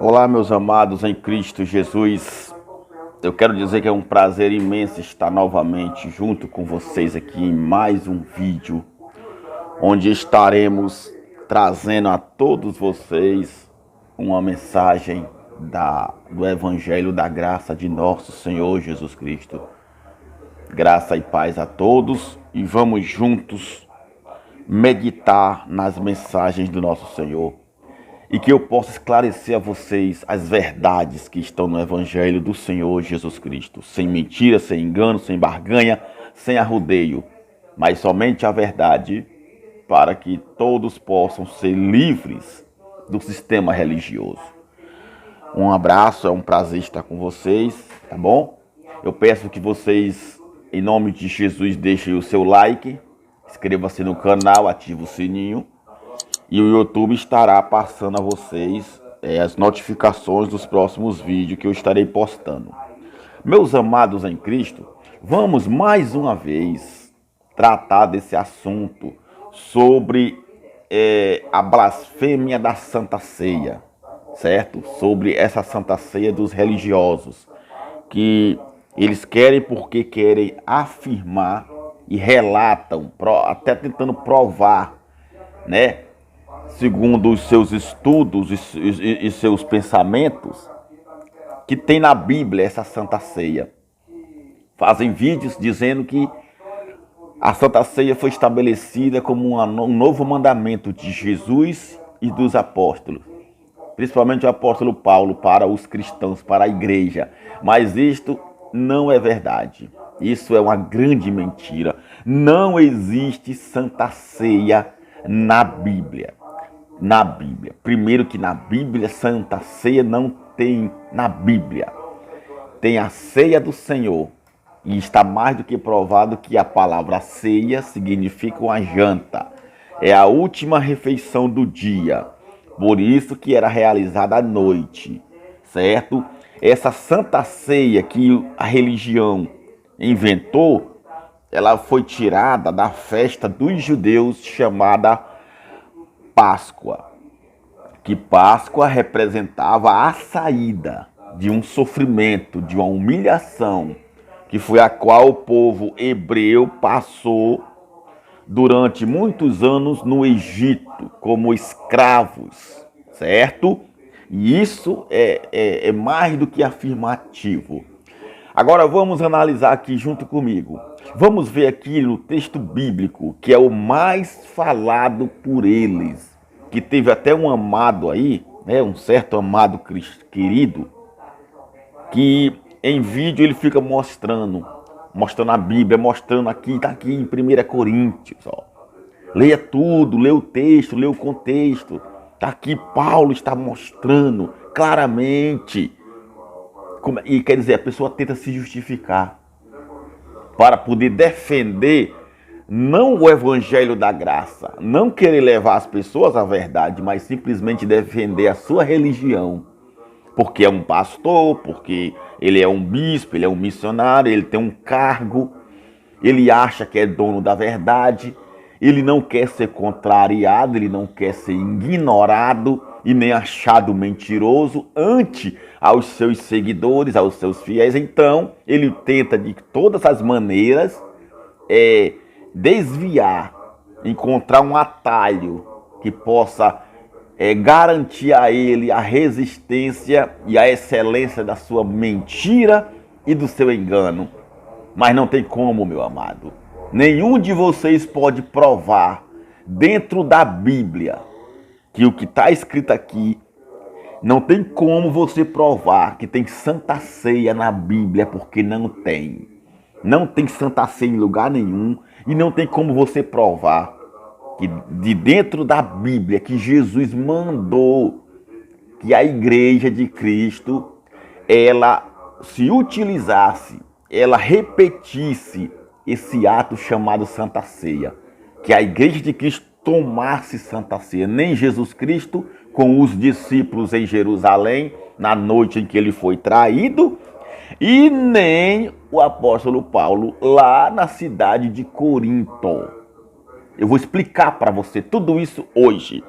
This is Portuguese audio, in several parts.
Olá, meus amados em Cristo Jesus. Eu quero dizer que é um prazer imenso estar novamente junto com vocês aqui em mais um vídeo, onde estaremos trazendo a todos vocês uma mensagem do Evangelho da graça de nosso Senhor Jesus Cristo. Graça e paz a todos e vamos juntos meditar nas mensagens do nosso Senhor. E que eu possa esclarecer a vocês as verdades que estão no Evangelho do Senhor Jesus Cristo. Sem mentira, sem engano, sem barganha, sem arrodeio. Mas somente a verdade, para que todos possam ser livres do sistema religioso. Um abraço, é um prazer estar com vocês, tá bom? Eu peço que vocês, em nome de Jesus, deixem o seu like, inscreva-se no canal, ative o sininho. E o YouTube estará passando a vocês as notificações dos próximos vídeos que eu estarei postando. Meus amados em Cristo, vamos mais uma vez tratar desse assunto sobre a blasfêmia da Santa Ceia, certo? Sobre essa Santa Ceia dos religiosos, que eles querem porque querem afirmar e relatam, até tentando provar, né? Segundo os seus estudos e seus pensamentos, que tem na Bíblia essa Santa Ceia. Fazem vídeos dizendo que a Santa Ceia foi estabelecida como um novo mandamento de Jesus e dos apóstolos. Principalmente o apóstolo Paulo para os cristãos, para a igreja. Mas isto não é verdade. Isso é uma grande mentira. Não existe Santa Ceia na Bíblia. Primeiro que na Bíblia, Santa Ceia não tem na Bíblia. Tem a ceia do Senhor. E está mais do que provado que a palavra ceia significa uma janta. É a última refeição do dia. Por isso que era realizada à noite, certo? Essa Santa Ceia que a religião inventou, ela foi tirada da festa dos judeus chamada Páscoa, que Páscoa representava a saída de um sofrimento, de uma humilhação, que foi a qual o povo hebreu passou durante muitos anos no Egito, como escravos, certo? E isso é mais do que afirmativo. Agora vamos analisar aqui junto comigo. Vamos ver aqui no texto bíblico, que é o mais falado por eles, que teve até um amado aí, né, um certo amado querido, que em vídeo ele fica mostrando a Bíblia, mostrando aqui, está aqui em 1 Coríntios, ó. Leia tudo, lê o texto, lê o contexto. Está aqui, Paulo está mostrando claramente. E quer dizer, a pessoa tenta se justificar para poder defender não o evangelho da graça, não querer levar as pessoas à verdade, mas simplesmente defender a sua religião. Porque é um pastor, porque ele é um bispo, ele é um missionário, ele tem um cargo, ele acha que é dono da verdade, ele não quer ser contrariado, ele não quer ser ignorado e nem achado mentiroso ante aos seus seguidores, aos seus fiéis. Então, ele tenta de todas as maneiras desviar, encontrar um atalho que possa garantir a ele a resistência e a excelência da sua mentira e do seu engano. Mas não tem como, meu amado. Nenhum de vocês pode provar dentro da Bíblia que o que está escrito aqui, não tem como você provar que tem Santa Ceia na Bíblia, porque não tem. Não tem Santa Ceia em lugar nenhum e não tem como você provar que de dentro da Bíblia que Jesus mandou que a igreja de Cristo ela se utilizasse, ela repetisse esse ato chamado Santa Ceia, que a igreja de Cristo tomasse Santa Ceia. Nem Jesus Cristo com os discípulos em Jerusalém na noite em que ele foi traído, e nem o apóstolo Paulo lá na cidade de Corinto. Eu vou explicar para você tudo isso hoje.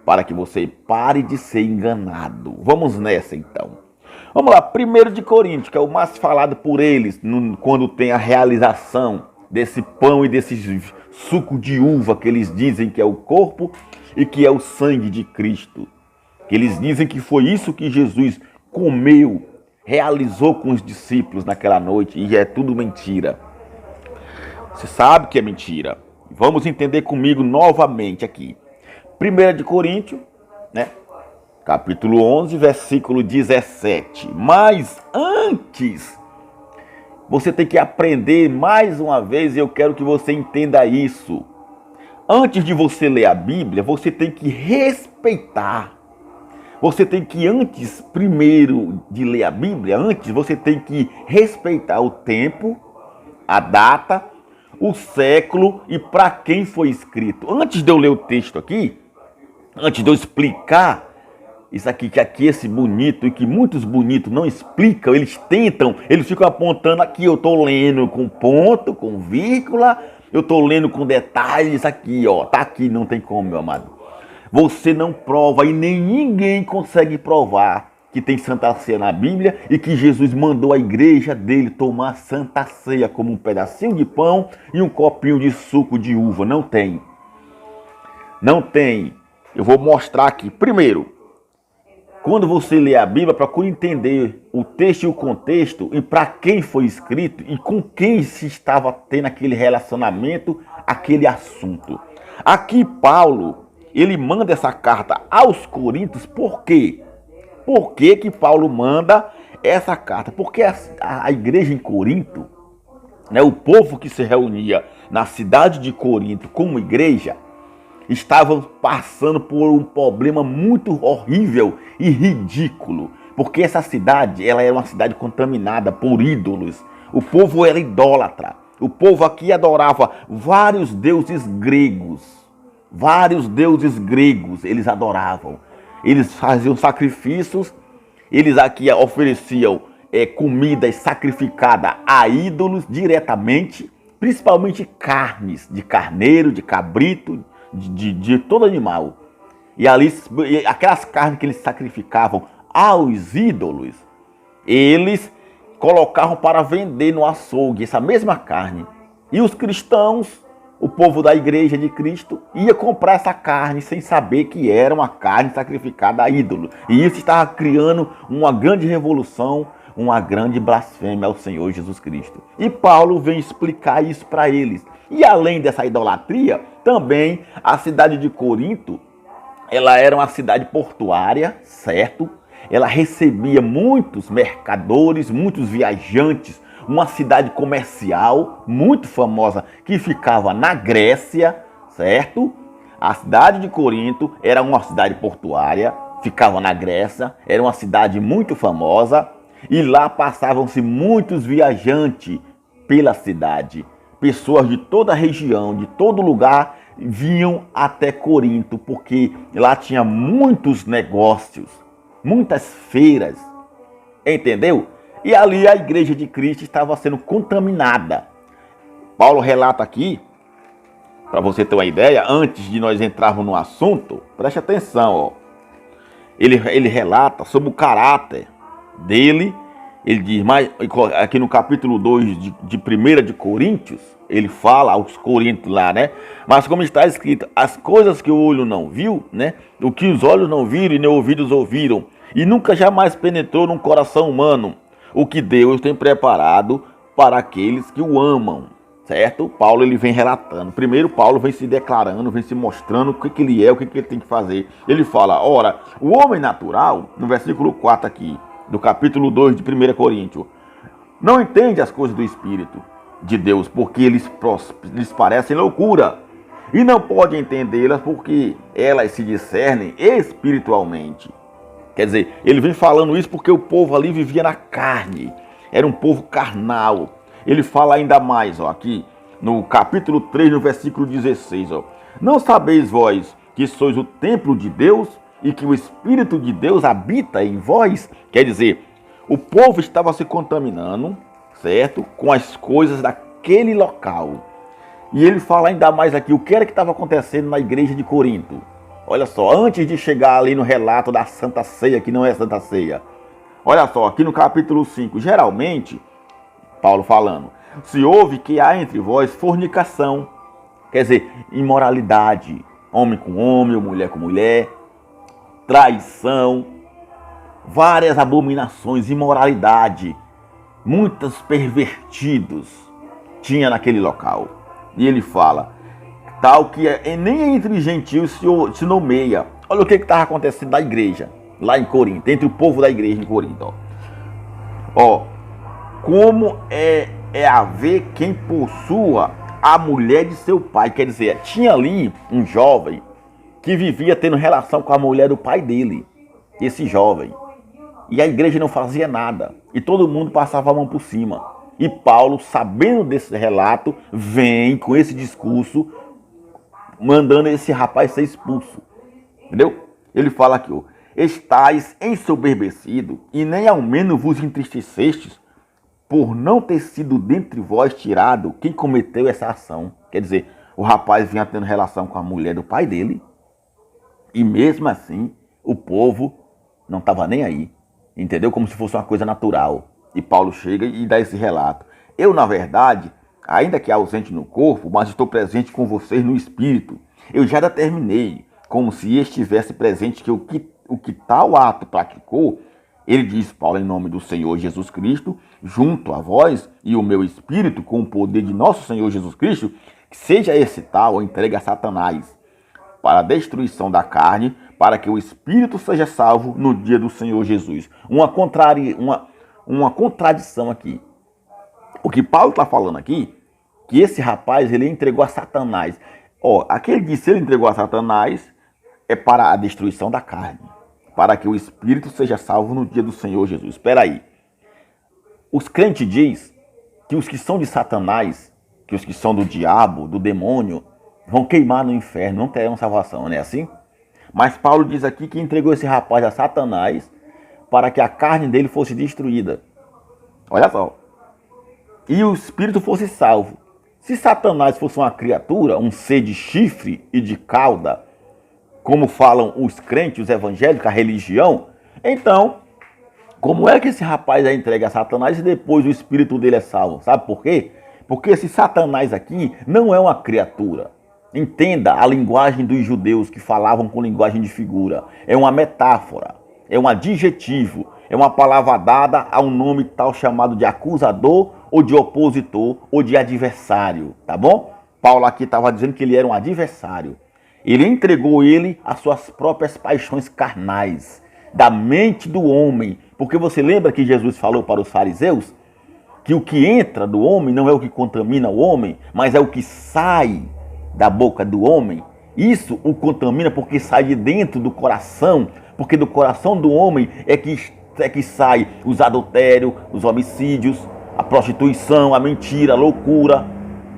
para que você pare de ser enganado. Vamos nessa então. Vamos lá, 1 de Coríntios, que é o mais falado por eles quando tem a realização desse pão e desse suco de uva que eles dizem que é o corpo e que é o sangue de Cristo. Que eles dizem que foi isso que Jesus comeu, realizou com os discípulos naquela noite, e é tudo mentira. Você sabe que é mentira. Vamos entender comigo novamente aqui. 1 de Coríntios, né? Capítulo 11, versículo 17. Mas antes, você tem que aprender mais uma vez, e eu quero que você entenda isso. Antes de você ler a Bíblia, você tem que respeitar. Você tem que, antes, primeiro de ler a Bíblia, antes você tem que respeitar o tempo, a data, o século e para quem foi escrito. Antes de eu ler o texto aqui, antes de eu explicar isso aqui, que aqui esse bonito e que muitos bonitos não explicam, eles tentam, eles ficam apontando aqui, eu estou lendo com ponto, com vírgula, eu estou lendo com detalhes aqui, ó, tá aqui, não tem como, meu amado. Você não prova e nem ninguém consegue provar que tem Santa Ceia na Bíblia e que Jesus mandou a igreja dele tomar Santa Ceia como um pedacinho de pão e um copinho de suco de uva. Não tem. Não tem. Eu vou mostrar aqui. Primeiro, quando você lê a Bíblia, procure entender o texto e o contexto e para quem foi escrito e com quem se estava tendo aquele relacionamento, aquele assunto. Aqui Paulo, ele manda essa carta aos Coríntios, por quê? Por que Paulo manda essa carta? Porque a igreja em Corinto, né, o povo que se reunia na cidade de Corinto como igreja, estavam passando por um problema muito horrível e ridículo. Porque essa cidade, ela era uma cidade contaminada por ídolos. O povo era idólatra. O povo aqui adorava vários deuses gregos. Vários deuses gregos eles adoravam. Eles faziam sacrifícios, eles aqui ofereciam comidas sacrificadas a ídolos diretamente, principalmente carnes de carneiro, de cabrito, de todo animal. E ali, aquelas carnes que eles sacrificavam aos ídolos, eles colocavam para vender no açougue essa mesma carne. E os cristãos, o povo da igreja de Cristo, ia comprar essa carne sem saber que era uma carne sacrificada a ídolo. E isso estava criando uma grande revolução, uma grande blasfêmia ao Senhor Jesus Cristo. E Paulo vem explicar isso para eles. E além dessa idolatria, também a cidade de Corinto, ela era uma cidade portuária, certo? Ela recebia muitos mercadores, muitos viajantes, uma cidade comercial muito famosa que ficava na Grécia, certo? A cidade de Corinto era uma cidade portuária, ficava na Grécia, era uma cidade muito famosa e lá passavam-se muitos viajantes pela cidade. Pessoas de toda a região, de todo lugar, vinham até Corinto, porque lá tinha muitos negócios, muitas feiras, entendeu? E ali a igreja de Cristo estava sendo contaminada. Paulo relata aqui, para você ter uma ideia, antes de nós entrarmos no assunto, preste atenção, ó. Ele relata sobre o caráter dele. Ele diz, mas aqui no capítulo 2 de 1 de Coríntios, ele fala aos Coríntios lá, né? Mas como está escrito, as coisas que o olho não viu, né? O que os olhos não viram e nem ouvidos ouviram, e nunca jamais penetrou no coração humano, o que Deus tem preparado para aqueles que o amam, certo? Paulo ele vem relatando. Primeiro Paulo vem se declarando, vem se mostrando o que ele é, o que ele tem que fazer. Ele fala, ora, o homem natural, no versículo 4 aqui, do capítulo 2 de 1 Coríntios, não entende as coisas do Espírito de Deus, porque lhes parecem loucura, e não pode entendê-las porque elas se discernem espiritualmente. Quer dizer, ele vem falando isso porque o povo ali vivia na carne, era um povo carnal. Ele fala ainda mais, ó, aqui no capítulo 3, no versículo 16, ó, não sabeis vós que sois o templo de Deus e que o Espírito de Deus habita em vós? Quer dizer, o povo estava se contaminando, certo? Com as coisas daquele local. E ele fala ainda mais aqui, o que era que estava acontecendo na igreja de Corinto? Olha só, antes de chegar ali no relato da Santa Ceia, que não é Santa Ceia. Olha só, aqui no capítulo 5, geralmente, Paulo falando, se ouve que há entre vós fornicação, quer dizer, imoralidade, homem com homem, ou mulher com mulher, traição, várias abominações, imoralidade, muitos pervertidos tinha naquele local. E ele fala, tal que nem entre gentios se nomeia. Olha o que estava acontecendo na igreja, lá em Corinto, entre o povo da igreja em Corinto. Ó, como é haver quem possua a mulher de seu pai. Quer dizer, tinha ali um jovem que vivia tendo relação com a mulher do pai dele, esse jovem. E a igreja não fazia nada. E todo mundo passava a mão por cima. E Paulo, sabendo desse relato, vem com esse discurso, mandando esse rapaz ser expulso. Entendeu? Ele fala aqui, ó, estáis ensoberbecidos e nem ao menos vos entristecestes por não ter sido dentre vós tirado quem cometeu essa ação. Quer dizer, o rapaz vinha tendo relação com a mulher do pai dele e mesmo assim o povo não estava nem aí. Entendeu? Como se fosse uma coisa natural. E Paulo chega e dá esse relato. Eu, na verdade, ainda que ausente no corpo, mas estou presente com vocês no espírito. Eu já determinei, como se estivesse presente, que o que tal ato praticou, ele diz, Paulo, em nome do Senhor Jesus Cristo, junto a vós e o meu espírito, com o poder de nosso Senhor Jesus Cristo, que seja esse tal entregue a Satanás, para a destruição da carne, para que o espírito seja salvo no dia do Senhor Jesus. Uma contradição aqui. O que Paulo está falando aqui, que esse rapaz ele entregou a Satanás. Ó, aquele que se ele entregou a Satanás é para a destruição da carne, para que o espírito seja salvo no dia do Senhor Jesus. Espera aí. Os crentes dizem que os que são de Satanás, que os que são do diabo, do demônio, vão queimar no inferno, não terão salvação, não é assim? Mas Paulo diz aqui que entregou esse rapaz a Satanás para que a carne dele fosse destruída. Olha só. E o espírito fosse salvo. Se Satanás fosse uma criatura, um ser de chifre e de cauda, como falam os crentes, os evangélicos, a religião, então, como é que esse rapaz é entregue a Satanás e depois o espírito dele é salvo? Sabe por quê? Porque esse Satanás aqui não é uma criatura. Entenda a linguagem dos judeus que falavam com linguagem de figura. É uma metáfora, é um adjetivo, é uma palavra dada a um nome tal chamado de acusador ou de opositor ou de adversário, tá bom? Paulo aqui estava dizendo que ele era um adversário. Ele entregou ele às suas próprias paixões carnais, da mente do homem. Porque você lembra que Jesus falou para os fariseus que o que entra do homem não é o que contamina o homem, mas é o que sai da boca do homem. Isso o contamina porque sai de dentro do coração, porque do coração do homem é que sai os adultérios, os homicídios, a prostituição, a mentira, a loucura,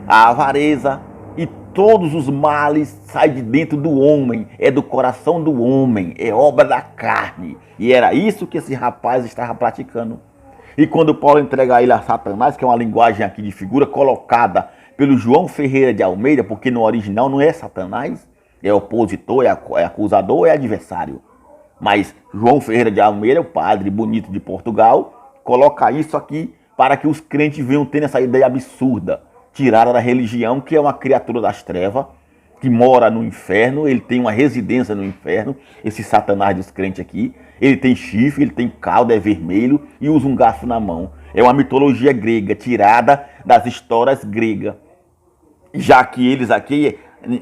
a avareza e todos os males saem de dentro do homem, é do coração do homem, é obra da carne. E era isso que esse rapaz estava praticando. E quando Paulo entrega ele a Satanás, que é uma linguagem aqui de figura colocada pelo João Ferreira de Almeida, porque no original não é Satanás, é opositor, é acusador, é adversário. Mas João Ferreira de Almeida, o padre bonito de Portugal, coloca isso aqui para que os crentes venham ter essa ideia absurda, tirada da religião, que é uma criatura das trevas, que mora no inferno, ele tem uma residência no inferno, esse Satanás dos crentes aqui, ele tem chifre, ele tem cauda, é vermelho e usa um garfo na mão. É uma mitologia grega, tirada das histórias gregas. Já que eles aqui,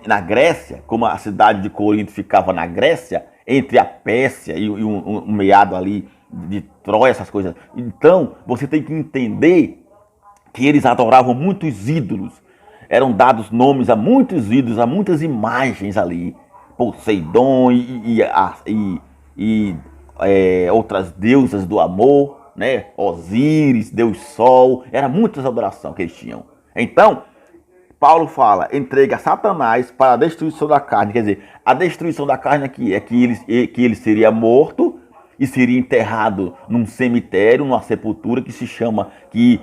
na Grécia, como a cidade de Corinto ficava na Grécia, entre a Pérsia e um meado ali de Troia, essas coisas. Então, você tem que entender que eles adoravam muitos ídolos. Eram dados nomes a muitos ídolos, a muitas imagens ali. Poseidon e outras deusas do amor, né? Osíris, Deus Sol. Era muitas adorações que eles tinham. Então, Paulo fala, entrega Satanás para a destruição da carne. Quer dizer, a destruição da carne aqui é que ele seria morto e seria enterrado num cemitério, numa sepultura que se chama, que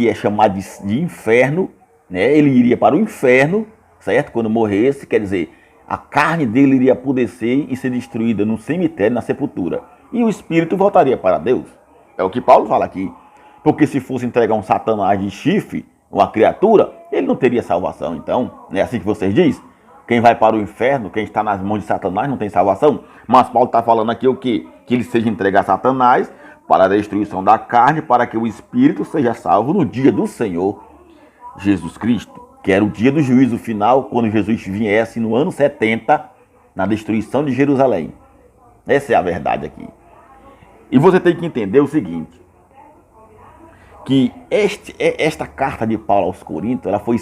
é chamado de inferno, né? Ele iria para o inferno, certo? Quando morresse, quer dizer, A carne dele iria apodrecer e ser destruída no cemitério, na sepultura. E o espírito voltaria para Deus. É o que Paulo fala aqui. Porque se fosse entregar um Satanás de chifre, uma criatura, ele não teria salvação. Então, é assim que vocês dizem? Quem vai para o inferno, quem está nas mãos de Satanás, não tem salvação. Mas Paulo está falando aqui o quê? Que ele seja entregue a Satanás para a destruição da carne, para que o espírito seja salvo no dia do Senhor Jesus Cristo, que era o dia do juízo final, quando Jesus viesse no ano 70, na destruição de Jerusalém. Essa é a verdade aqui. E você tem que entender o seguinte, que esta carta de Paulo aos Coríntios, ela foi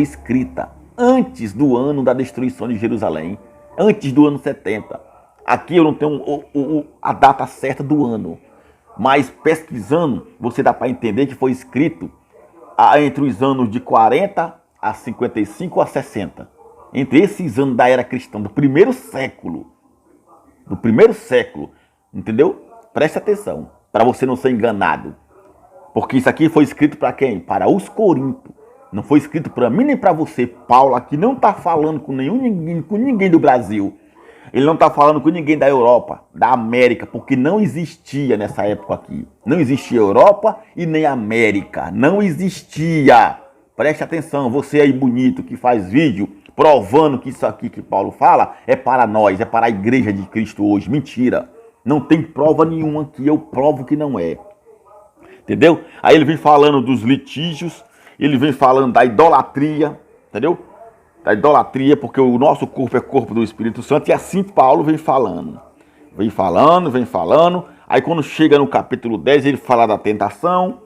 escrita antes do ano da destruição de Jerusalém, antes do ano 70. Aqui eu não tenho a data certa do ano, mas pesquisando, você dá para entender que foi escrito entre os anos de 40 a 55 a 60. Entre esses anos da era cristã, do primeiro século, entendeu? Preste atenção, para você não ser enganado. Porque isso aqui foi escrito para quem? Para os Coríntios. Não foi escrito para mim nem para você. Paulo aqui não está falando com ninguém do Brasil. Ele não está falando com ninguém da Europa, da América, porque não existia nessa época aqui. Não existia Europa e nem América. Não existia. Preste atenção, você aí bonito que faz vídeo provando que isso aqui que Paulo fala é para nós, é para a igreja de Cristo hoje. Mentira. Não tem prova nenhuma que eu provo que não é. Entendeu? Aí ele vem falando dos litígios, ele vem falando da idolatria, entendeu? Da idolatria, porque o nosso corpo é corpo do Espírito Santo, e assim Paulo vem falando. Vem falando. Aí quando chega no capítulo 10, ele fala da tentação,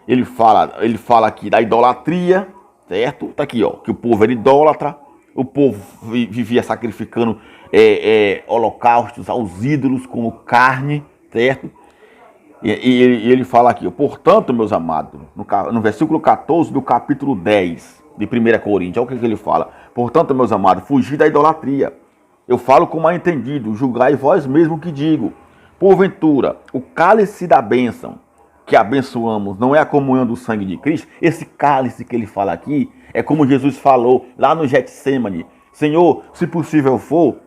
ele fala aqui da idolatria, certo? Tá aqui, ó, que o povo era idólatra, o povo vivia sacrificando holocaustos aos ídolos como carne, certo? E ele fala aqui, portanto, meus amados, no versículo 14 do capítulo 10 de 1 Coríntios, olha o que ele fala. Portanto, meus amados, fugir da idolatria. Eu falo como mal entendido, julgai vós mesmo o que digo. Porventura, o cálice da bênção que abençoamos não é a comunhão do sangue de Cristo? Esse cálice que ele fala aqui é como Jesus falou lá no Getsêmani. Senhor, se possível for,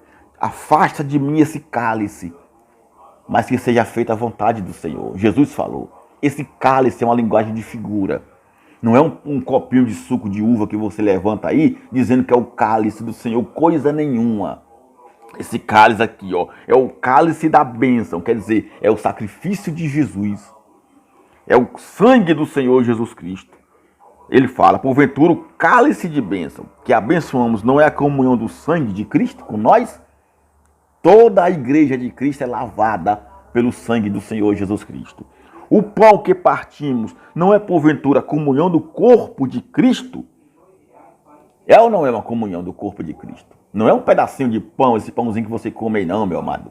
afasta de mim esse cálice, mas que seja feita a vontade do Senhor. Jesus falou. Esse cálice é uma linguagem de figura. Não é um copinho de suco de uva que você levanta aí, dizendo que é o cálice do Senhor, coisa nenhuma. Esse cálice aqui, ó, é o cálice da bênção, quer dizer, é o sacrifício de Jesus. É o sangue do Senhor Jesus Cristo. Ele fala, porventura, o cálice de bênção que abençoamos não é a comunhão do sangue de Cristo com nós? Toda a igreja de Cristo é lavada pelo sangue do Senhor Jesus Cristo. O pão que partimos não é porventura a comunhão do corpo de Cristo? É ou não é uma comunhão do corpo de Cristo? Não é um pedacinho de pão, esse pãozinho que você come aí não, meu amado.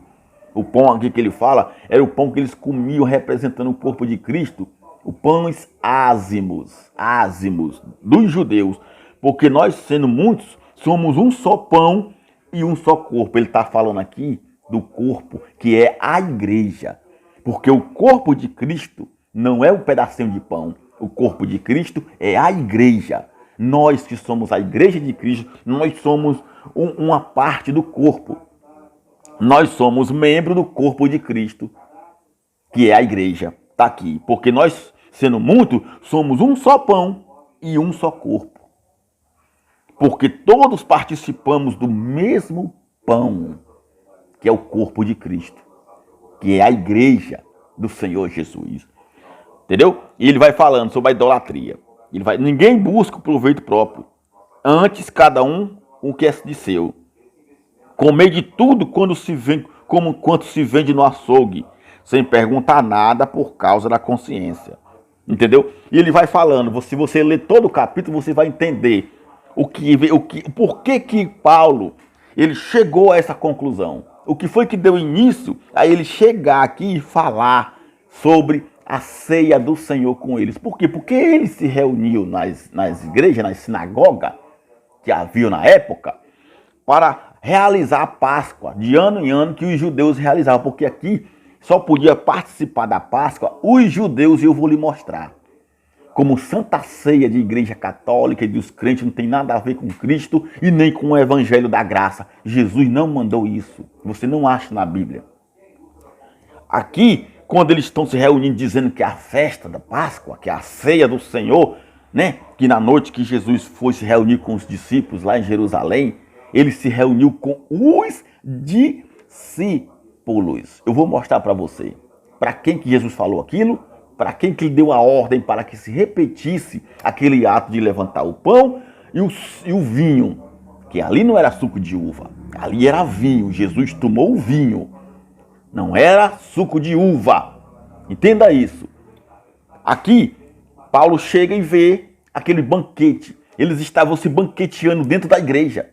O pão aqui que ele fala era o pão que eles comiam representando o corpo de Cristo. O pães ázimos dos judeus. Porque nós, sendo muitos, somos um só pão e um só corpo. Ele está falando aqui do corpo que é a igreja. Porque o corpo de Cristo não é um pedacinho de pão. O corpo de Cristo é a igreja. Nós que somos a igreja de Cristo, nós somos uma parte do corpo. Nós somos membro do corpo de Cristo, que é a igreja. Está aqui. Porque nós, sendo muito, somos um só pão e um só corpo. Porque todos participamos do mesmo pão, que é o corpo de Cristo, que é a igreja do Senhor Jesus. Entendeu? E ele vai falando sobre a idolatria. Ninguém busca o proveito próprio. Antes, cada um o que é de seu. Comer de tudo quanto se vende no açougue, sem perguntar nada por causa da consciência. Entendeu? E ele vai falando, se você ler todo o capítulo, você vai entender por que Paulo ele chegou a essa conclusão. O que foi que deu início a ele chegar aqui e falar sobre a ceia do Senhor com eles. Por quê? Porque ele se reuniu nas igrejas, nas sinagogas que havia na época, para realizar a Páscoa, de ano em ano que os judeus realizavam. Porque aqui só podia participar da Páscoa os judeus, e eu vou lhe mostrar. como Santa Ceia de Igreja Católica e dos crentes, não tem nada a ver com Cristo e nem com o Evangelho da Graça. Jesus não mandou isso. Você não acha na Bíblia. Aqui, quando eles estão se reunindo dizendo que é a festa da Páscoa, que é a ceia do Senhor, né? Que na noite que Jesus foi se reunir com os discípulos lá em Jerusalém, ele se reuniu com os discípulos. Eu vou mostrar para você. Para quem que Jesus falou aquilo? Para quem que ele deu a ordem para que se repetisse aquele ato de levantar o pão e o vinho. Que ali não era suco de uva, ali era vinho. Jesus tomou o vinho. Não era suco de uva. Entenda isso. Aqui, Paulo chega e vê aquele banquete. Eles estavam se banqueteando dentro da igreja.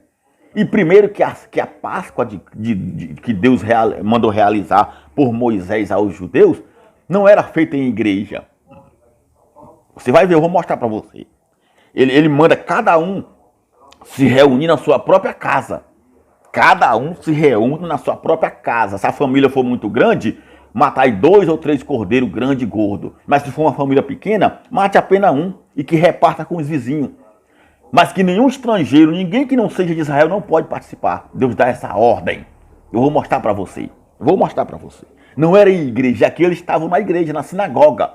E primeiro que a Páscoa que Deus mandou realizar por Moisés aos judeus, não era feita em igreja. Você vai ver, eu vou mostrar para você. Ele manda cada um se reunir na sua própria casa. Cada um se reúne na sua própria casa. Se a família for muito grande, matai 2 ou 3 cordeiros grande e gordo. Mas se for uma família pequena, mate apenas um e que reparta com os vizinhos. Mas que nenhum estrangeiro, ninguém que não seja de Israel não pode participar. Deus dá essa ordem. Eu vou mostrar para você. Não era em igreja, aqui eles estavam na igreja, na sinagoga,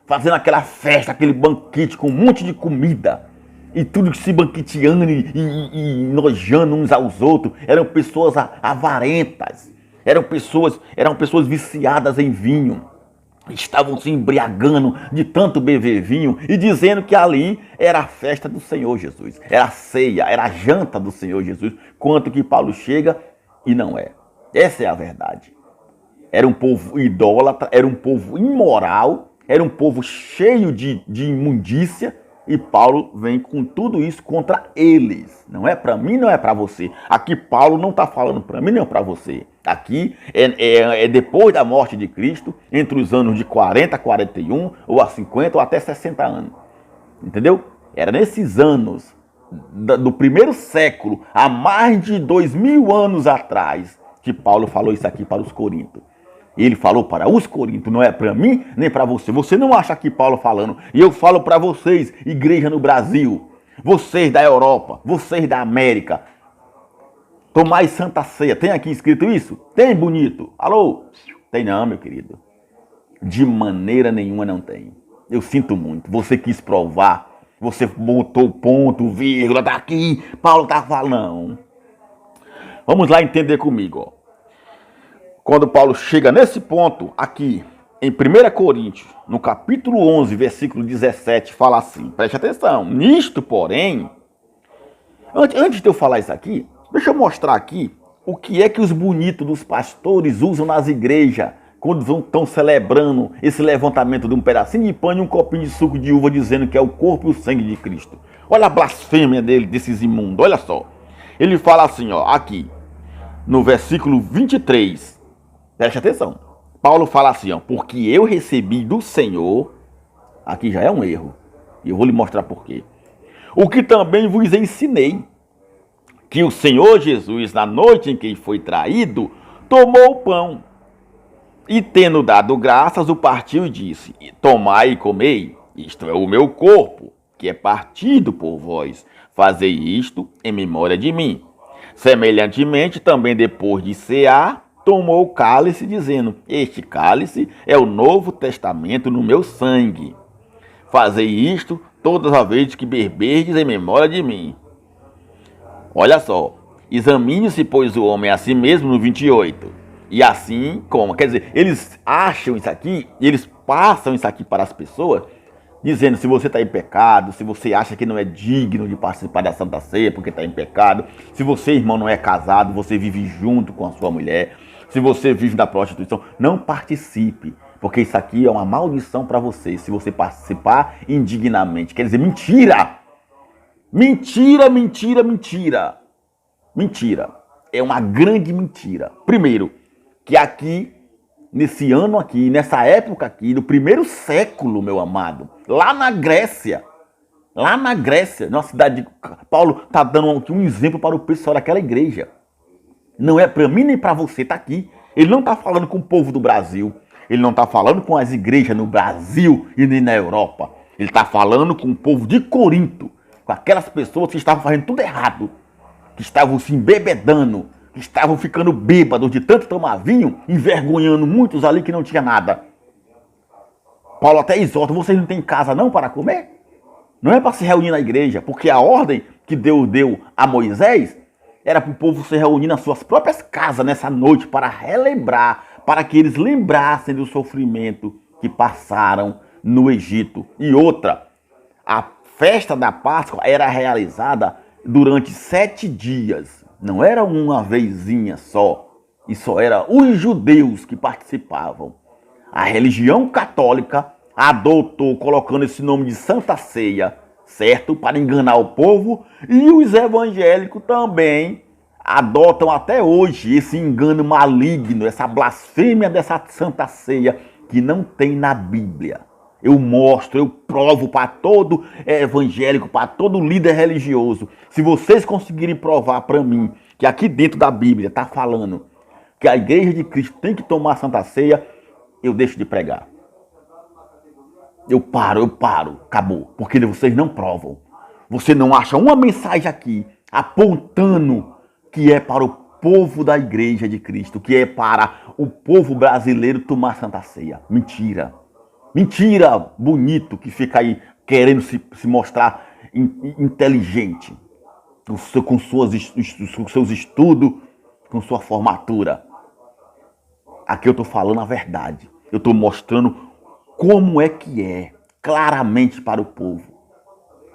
fazendo aquela festa, aquele banquete com um monte de comida. E tudo se banqueteando e nojando uns aos outros. Eram pessoas avarentas. Eram pessoas viciadas em vinho. Estavam se embriagando de tanto beber vinho e dizendo que ali era a festa do Senhor Jesus. Era a ceia, era a janta do Senhor Jesus. Quanto que Paulo chega e não é. Essa é a verdade. Era um povo idólatra, era um povo imoral, era um povo cheio de imundícia. E Paulo vem com tudo isso contra eles. Não é para mim, não é para você. Aqui Paulo não está falando para mim, nem para você. Aqui é depois da morte de Cristo, entre os anos de 40 a 41, ou a 50, ou até 60 anos. Entendeu? Era nesses anos do primeiro século, há mais de 2000 anos atrás, que Paulo falou isso aqui para os Coríntios. Ele falou para os Coríntios, não é para mim nem para você. Você não acha aqui Paulo falando. E eu falo para vocês, igreja no Brasil, vocês da Europa, vocês da América, tomai Santa Ceia. Tem aqui escrito isso? Tem, bonito? Alô? Tem não, meu querido. De maneira nenhuma não tem. Eu sinto muito. Você quis provar. Você botou ponto, vírgula, tá aqui. Paulo tá falando. Não. Vamos lá entender comigo, ó. Quando Paulo chega nesse ponto aqui, em 1 Coríntios, no capítulo 11, versículo 17, fala assim, preste atenção, nisto, porém, antes de eu falar isso aqui, deixa eu mostrar aqui o que é que os bonitos dos pastores usam nas igrejas, quando estão celebrando esse levantamento de um pedacinho de pão e um copinho de suco de uva, dizendo que é o corpo e o sangue de Cristo. Olha a blasfêmia desses imundos, olha só. Ele fala assim, ó, aqui, no versículo 23, preste atenção. Paulo fala assim, ó, porque eu recebi do Senhor, aqui já é um erro, e eu vou lhe mostrar por quê. O que também vos ensinei, que o Senhor Jesus, na noite em que foi traído, tomou o pão, e tendo dado graças, o partiu e disse, tomai e comei, isto é o meu corpo, que é partido por vós, fazei isto em memória de mim. Semelhantemente, também depois de cear, tomou o cálice, dizendo, este cálice é o novo testamento no meu sangue. Fazei isto todas as vezes que beberdes em memória de mim. Olha só, examine-se, pois, o homem a si mesmo, no 28. E assim como, quer dizer, eles acham isso aqui, eles passam isso aqui para as pessoas, dizendo, se você está em pecado, se você acha que não é digno de participar da Santa Ceia porque está em pecado, se você, irmão, não é casado, você vive junto com a sua mulher, se você vive na prostituição, não participe, porque isso aqui é uma maldição para você, se você participar indignamente. Quer dizer, mentira! Mentira, mentira, mentira. Mentira. É uma grande mentira. Primeiro, que aqui, nesse ano aqui, nessa época aqui, do primeiro século, meu amado, lá na Grécia, na cidade de... Paulo está dando aqui um exemplo para o pessoal daquela igreja. Não é para mim nem para você, tá aqui. Ele não está falando com o povo do Brasil. Ele não está falando com as igrejas no Brasil e nem na Europa. Ele está falando com o povo de Corinto, com aquelas pessoas que estavam fazendo tudo errado, que estavam se embebedando, que estavam ficando bêbados de tanto tomar vinho, envergonhando muitos ali que não tinha nada. Paulo até exorta: vocês não têm casa não para comer? Não é para se reunir na igreja, porque a ordem que Deus deu a Moisés era para o povo se reunir nas suas próprias casas nessa noite para relembrar, para que eles lembrassem do sofrimento que passaram no Egito. E outra, a festa da Páscoa era realizada durante 7 dias. Não era uma vezinha só. E só era os judeus que participavam. A religião católica adotou, colocando esse nome de Santa Ceia, certo? Para enganar o povo. E os evangélicos também adotam até hoje esse engano maligno, essa blasfêmia dessa Santa Ceia que não tem na Bíblia. Eu mostro, eu provo para todo evangélico, para todo líder religioso. Se vocês conseguirem provar para mim que aqui dentro da Bíblia está falando que a igreja de Cristo tem que tomar a Santa Ceia, eu deixo de pregar. Eu paro, acabou. Porque vocês não provam. Você não acha uma mensagem aqui apontando que é para o povo da igreja de Cristo, que é para o povo brasileiro tomar Santa Ceia. Mentira. Mentira bonito que fica aí querendo se mostrar inteligente com seus estudos, com sua formatura. Aqui eu estou falando a verdade. Eu estou mostrando como é que é, claramente para o povo,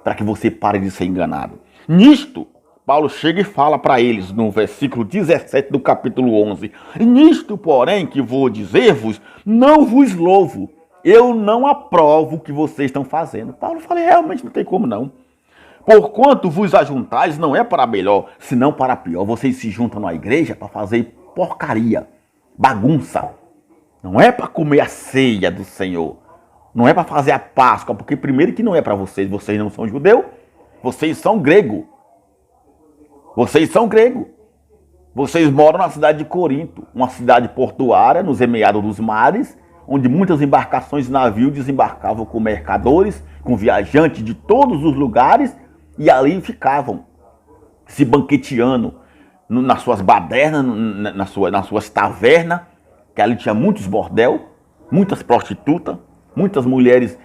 para que você pare de ser enganado. Nisto, Paulo chega e fala para eles no versículo 17 do capítulo 11. Nisto, porém, que vou dizer-vos, não vos louvo. Eu não aprovo o que vocês estão fazendo. Paulo fala: realmente não tem como não. Porquanto vos ajuntais, não é para melhor, senão para pior. Vocês se juntam na igreja para fazer porcaria, bagunça. Não é para comer a ceia do Senhor. Não é para fazer a Páscoa, porque primeiro que não é para vocês. Vocês não são judeu, vocês são grego. Vocês são grego. Vocês moram na cidade de Corinto, uma cidade portuária, nos emeados dos mares, onde muitas embarcações de navio desembarcavam com mercadores, com viajantes de todos os lugares, e ali ficavam, se banqueteando nas suas badernas, nas suas tavernas, que ali tinha muitos bordel, muitas prostitutas, muitas mulheres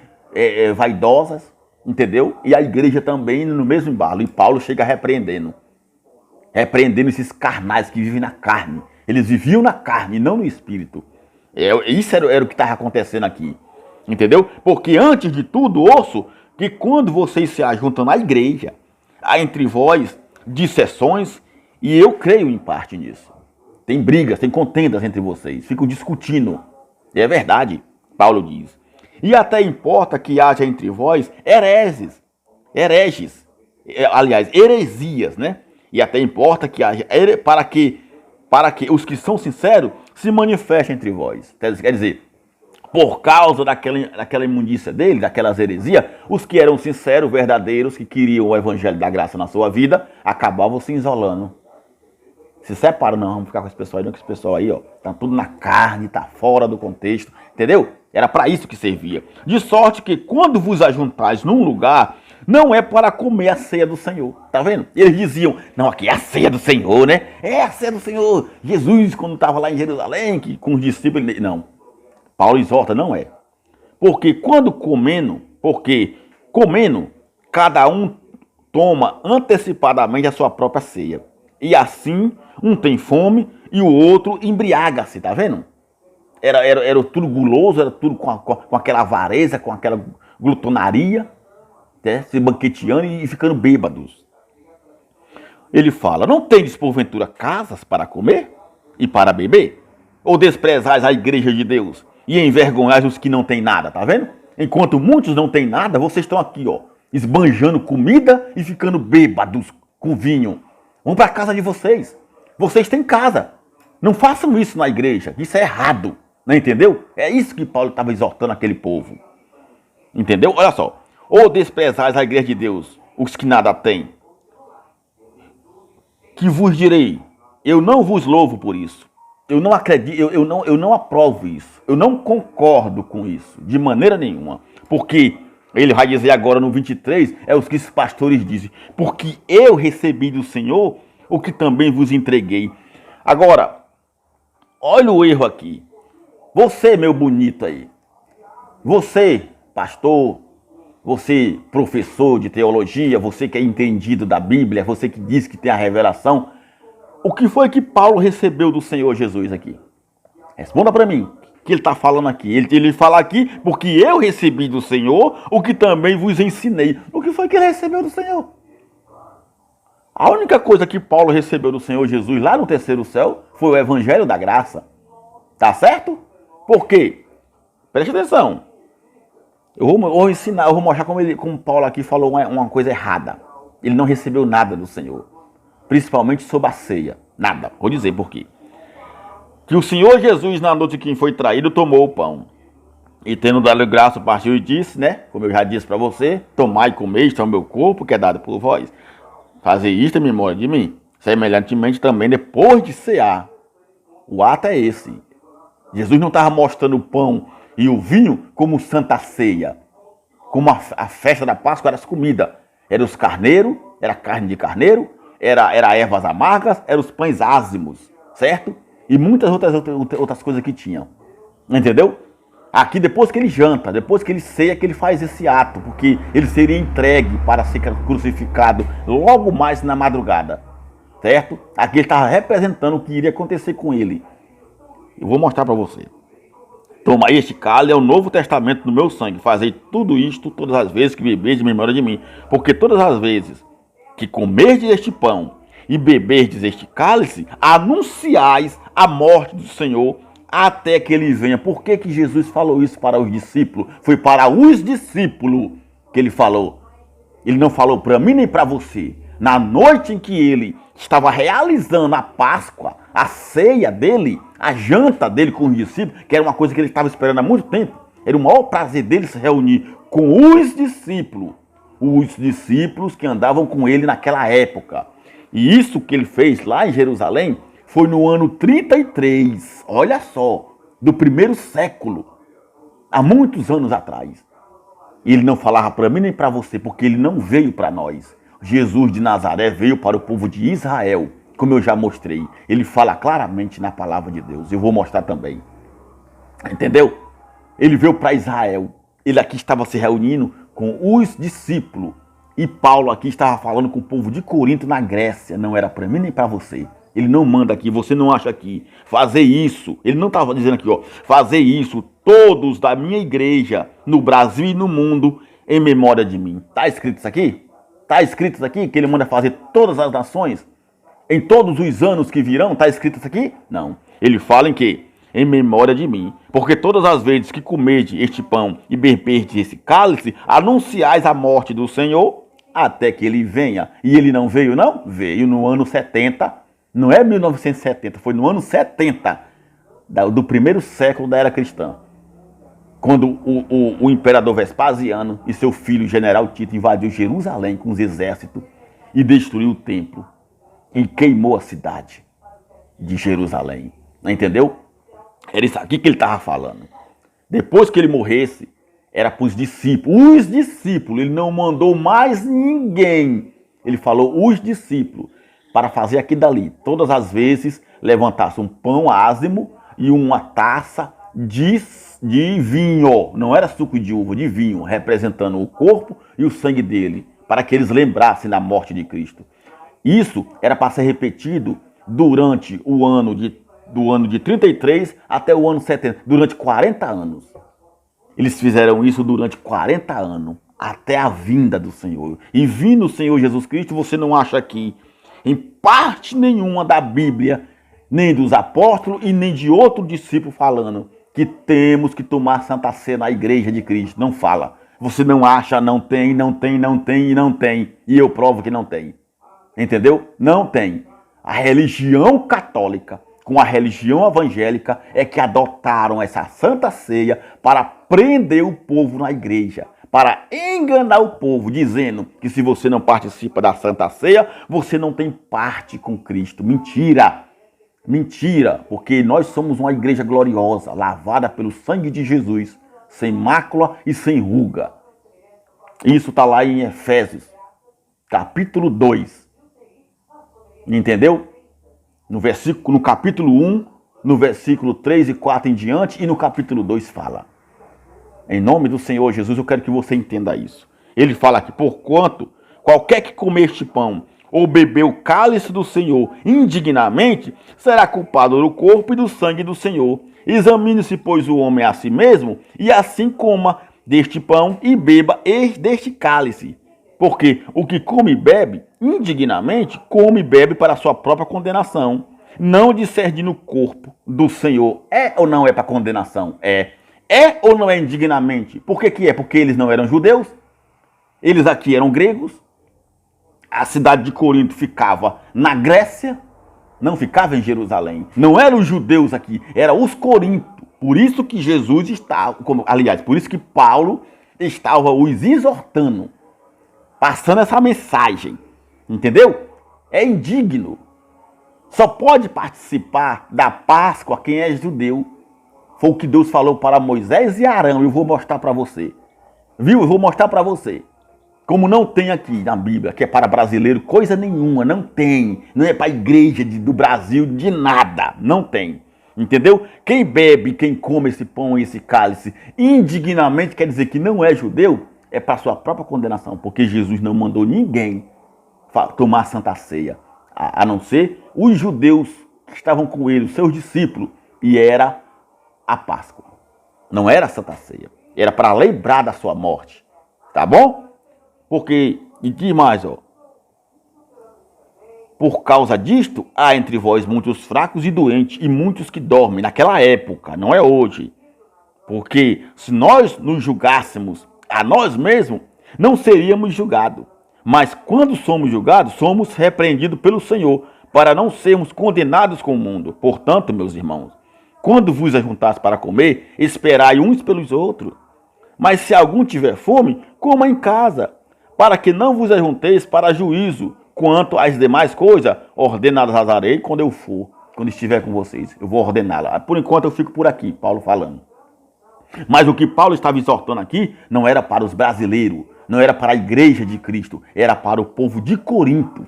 vaidosas, entendeu? E a igreja também no mesmo embalo. E Paulo chega repreendendo esses carnais que vivem na carne. Eles viviam na carne, não no espírito. Isso era o que estava acontecendo aqui, entendeu? Porque antes de tudo, ouço que quando vocês se ajuntam na igreja, há entre vós dissensões, e eu creio em parte nisso. Tem brigas, tem contendas entre vocês, ficam discutindo. É verdade, Paulo diz. E até importa que haja entre vós hereges, heresias, né? E até importa que haja, para que os que são sinceros se manifestem entre vós. Quer dizer, por causa daquela imundícia dele, daquelas heresias, os que eram sinceros, verdadeiros, que queriam o evangelho da graça na sua vida, acabavam se isolando. Se separam, não, vamos ficar com esse pessoal aí, não, que esse pessoal aí, ó, tá tudo na carne, tá fora do contexto, entendeu? Era para isso que servia. De sorte que quando vos ajuntais num lugar, não é para comer a ceia do Senhor. Tá vendo? Eles diziam: não, aqui é a ceia do Senhor, né? É a ceia do Senhor. Jesus, quando estava lá em Jerusalém, com os discípulos, não. Paulo exorta: não é. Porque comendo, cada um toma antecipadamente a sua própria ceia. E assim, um tem fome e o outro embriaga-se, tá vendo? Era tudo guloso, era tudo com aquela avareza, com aquela glutonaria, né? Se banqueteando e ficando bêbados. Ele fala: não tendes porventura casas para comer e para beber? Ou desprezais a igreja de Deus e envergonhais os que não têm nada, tá vendo? Enquanto muitos não têm nada, vocês estão aqui, ó, esbanjando comida e ficando bêbados com vinho. Vão para a casa de vocês. Vocês têm casa. Não façam isso na igreja. Isso é errado. Não entendeu? É isso que Paulo estava exortando aquele povo. Entendeu? Olha só. Ou desprezais a igreja de Deus, os que nada têm. Que vos direi, eu não vos louvo por isso. Eu não acredito, eu não aprovo isso. Eu não concordo com isso, de maneira nenhuma. Porque Ele vai dizer agora no 23, é o que os pastores dizem, porque eu recebi do Senhor o que também vos entreguei. Agora, olha o erro aqui. Você, meu bonito aí, você, pastor, você, professor de teologia, você que é entendido da Bíblia, você que diz que tem a revelação, o que foi que Paulo recebeu do Senhor Jesus aqui? Responda para mim, que ele está falando aqui. Ele fala aqui, porque eu recebi do Senhor o que também vos ensinei. O que foi que ele recebeu do Senhor? A única coisa que Paulo recebeu do Senhor Jesus lá no terceiro céu foi o evangelho da graça. Tá certo? Por quê? Preste atenção. Eu vou ensinar, eu vou mostrar como Paulo aqui falou uma coisa errada. Ele não recebeu nada do Senhor. Principalmente sobre a ceia. Nada. Vou dizer por quê. Que o Senhor Jesus, na noite em que foi traído, tomou o pão. E tendo dado graça, partiu e disse, né? Como eu já disse para você, tomai e comei, isto é o meu corpo, que é dado por vós. Fazer isto em memória de mim. Semelhantemente também, depois de cear. O ato é esse. Jesus não estava mostrando o pão e o vinho como santa ceia. Como a festa da Páscoa era as comidas. Era os carneiros, era carne de carneiro, era ervas amargas, eram os pães ázimos, certo? E muitas outras coisas que tinham. Entendeu? Aqui depois que ele janta, depois que ele ceia, que ele faz esse ato, porque ele seria entregue para ser crucificado logo mais na madrugada, certo? Aqui ele estava representando o que iria acontecer com ele. Eu vou mostrar para você. Toma este cálice, é o novo testamento do meu sangue. Fazei tudo isto todas as vezes que beberdes de memória de mim, porque todas as vezes que comerdes este pão e beberdes este cálice, anunciais a morte do Senhor até que ele venha. Por que que Jesus falou isso para os discípulos? Foi para os discípulos que ele falou. Ele não falou para mim nem para você. Na noite em que ele estava realizando a Páscoa, a ceia dele, a janta dele com os discípulos, que era uma coisa que ele estava esperando há muito tempo, era o maior prazer dele se reunir com os discípulos que andavam com ele naquela época. E isso que ele fez lá em Jerusalém foi no ano 33, olha só, do primeiro século, há muitos anos atrás. E ele não falava para mim nem para você, porque ele não veio para nós. Jesus de Nazaré veio para o povo de Israel, como eu já mostrei. Ele fala claramente na palavra de Deus. Eu vou mostrar também. Entendeu? Ele veio para Israel. Ele aqui estava se reunindo com os discípulos. E Paulo aqui estava falando com o povo de Corinto na Grécia. Não era para mim nem para você. Ele não manda aqui, você não acha aqui. Fazer isso. Ele não estava dizendo aqui, ó. Fazer isso todos da minha igreja no Brasil e no mundo em memória de mim. Está escrito isso aqui? Está escrito isso aqui? Que ele manda fazer todas as nações? Em todos os anos que virão? Está escrito isso aqui? Não. Ele fala em quê? Em memória de mim. Porque todas as vezes que comerdes este pão e beberdes esse cálice, anunciais a morte do Senhor até que ele venha. E ele não veio, não? Veio no ano 70. Não é 1970, foi no ano 70 do primeiro século da era cristã. Quando o imperador Vespasiano e seu filho general Tito invadiu Jerusalém com os exércitos e destruiu o templo e queimou a cidade de Jerusalém. Entendeu? Era isso aqui que ele estava falando. Depois que ele morresse, era para os discípulos. Os discípulos, ele não mandou mais ninguém. Ele falou os discípulos para fazer aqui dali. Todas as vezes levantasse um pão ázimo e uma taça de vinho, não era suco de uva, de vinho, representando o corpo e o sangue dele, para que eles lembrassem da morte de Cristo. Isso era para ser repetido durante do ano de 33 até o ano 70, durante 40 anos. Eles fizeram isso durante 40 anos, até a vinda do Senhor. E vindo o Senhor Jesus Cristo, você não acha aqui, em parte nenhuma da Bíblia, nem dos apóstolos e nem de outro discípulo falando que temos que tomar Santa Ceia na igreja de Cristo. Não fala. Você não acha, não tem, não tem, não tem e não tem. E eu provo que não tem. Entendeu? Não tem. A religião católica com a religião evangélica é que adotaram essa Santa Ceia para prender o povo na igreja. Para enganar o povo, dizendo que se você não participa da Santa Ceia, você não tem parte com Cristo. Mentira! Mentira, porque nós somos uma igreja gloriosa, lavada pelo sangue de Jesus, sem mácula e sem ruga. Isso está lá em Efésios, capítulo 2. Entendeu? No capítulo 1, no versículo 3 e 4 em diante, e no capítulo 2 fala. Em nome do Senhor Jesus, eu quero que você entenda isso. Ele fala aqui, porquanto qualquer que comer este pão ou beber o cálice do Senhor indignamente, será culpado do corpo e do sangue do Senhor. Examine-se, pois, o homem a si mesmo, e assim coma deste pão e beba deste cálice. Porque o que come e bebe indignamente, come e bebe para a sua própria condenação, não discernindo o corpo do Senhor. É ou não é para condenação? É. É ou não é indignamente? Por que é? Porque eles não eram judeus, eles aqui eram gregos, a cidade de Corinto ficava na Grécia, não ficava em Jerusalém. Não eram os judeus aqui, eram os corintos. Por isso que Jesus estava, aliás, por isso que Paulo estava os exortando, passando essa mensagem, entendeu? É indigno. Só pode participar da Páscoa quem é judeu. Foi o que Deus falou para Moisés e Arão. Eu vou mostrar para você. Viu? Eu vou mostrar para você. Como não tem aqui na Bíblia, que é para brasileiro, coisa nenhuma. Não tem. Não é para a igreja do Brasil, de nada. Não tem. Entendeu? Quem bebe, quem come esse pão e esse cálice indignamente, quer dizer que não é judeu, é para sua própria condenação. Porque Jesus não mandou ninguém tomar a Santa Ceia. A não ser os judeus que estavam com ele, os seus discípulos. E era a Páscoa. Não era a Santa Ceia. Era para lembrar da sua morte. Tá bom? Porque, e que mais, ó? Por causa disto, há entre vós muitos fracos e doentes, e muitos que dormem. Naquela época, não é hoje. Porque se nós nos julgássemos a nós mesmos, não seríamos julgados. Mas quando somos julgados, somos repreendidos pelo Senhor, para não sermos condenados com o mundo. Portanto, meus irmãos, quando vos ajuntares para comer, esperai uns pelos outros. Mas se algum tiver fome, coma em casa, para que não vos ajunteis para juízo. Quanto às demais coisas, ordenadas as harei quando eu for, quando estiver com vocês. Eu vou ordená-la. Por enquanto eu fico por aqui, Paulo falando. Mas o que Paulo estava exortando aqui não era para os brasileiros, não era para a igreja de Cristo, era para o povo de Corinto,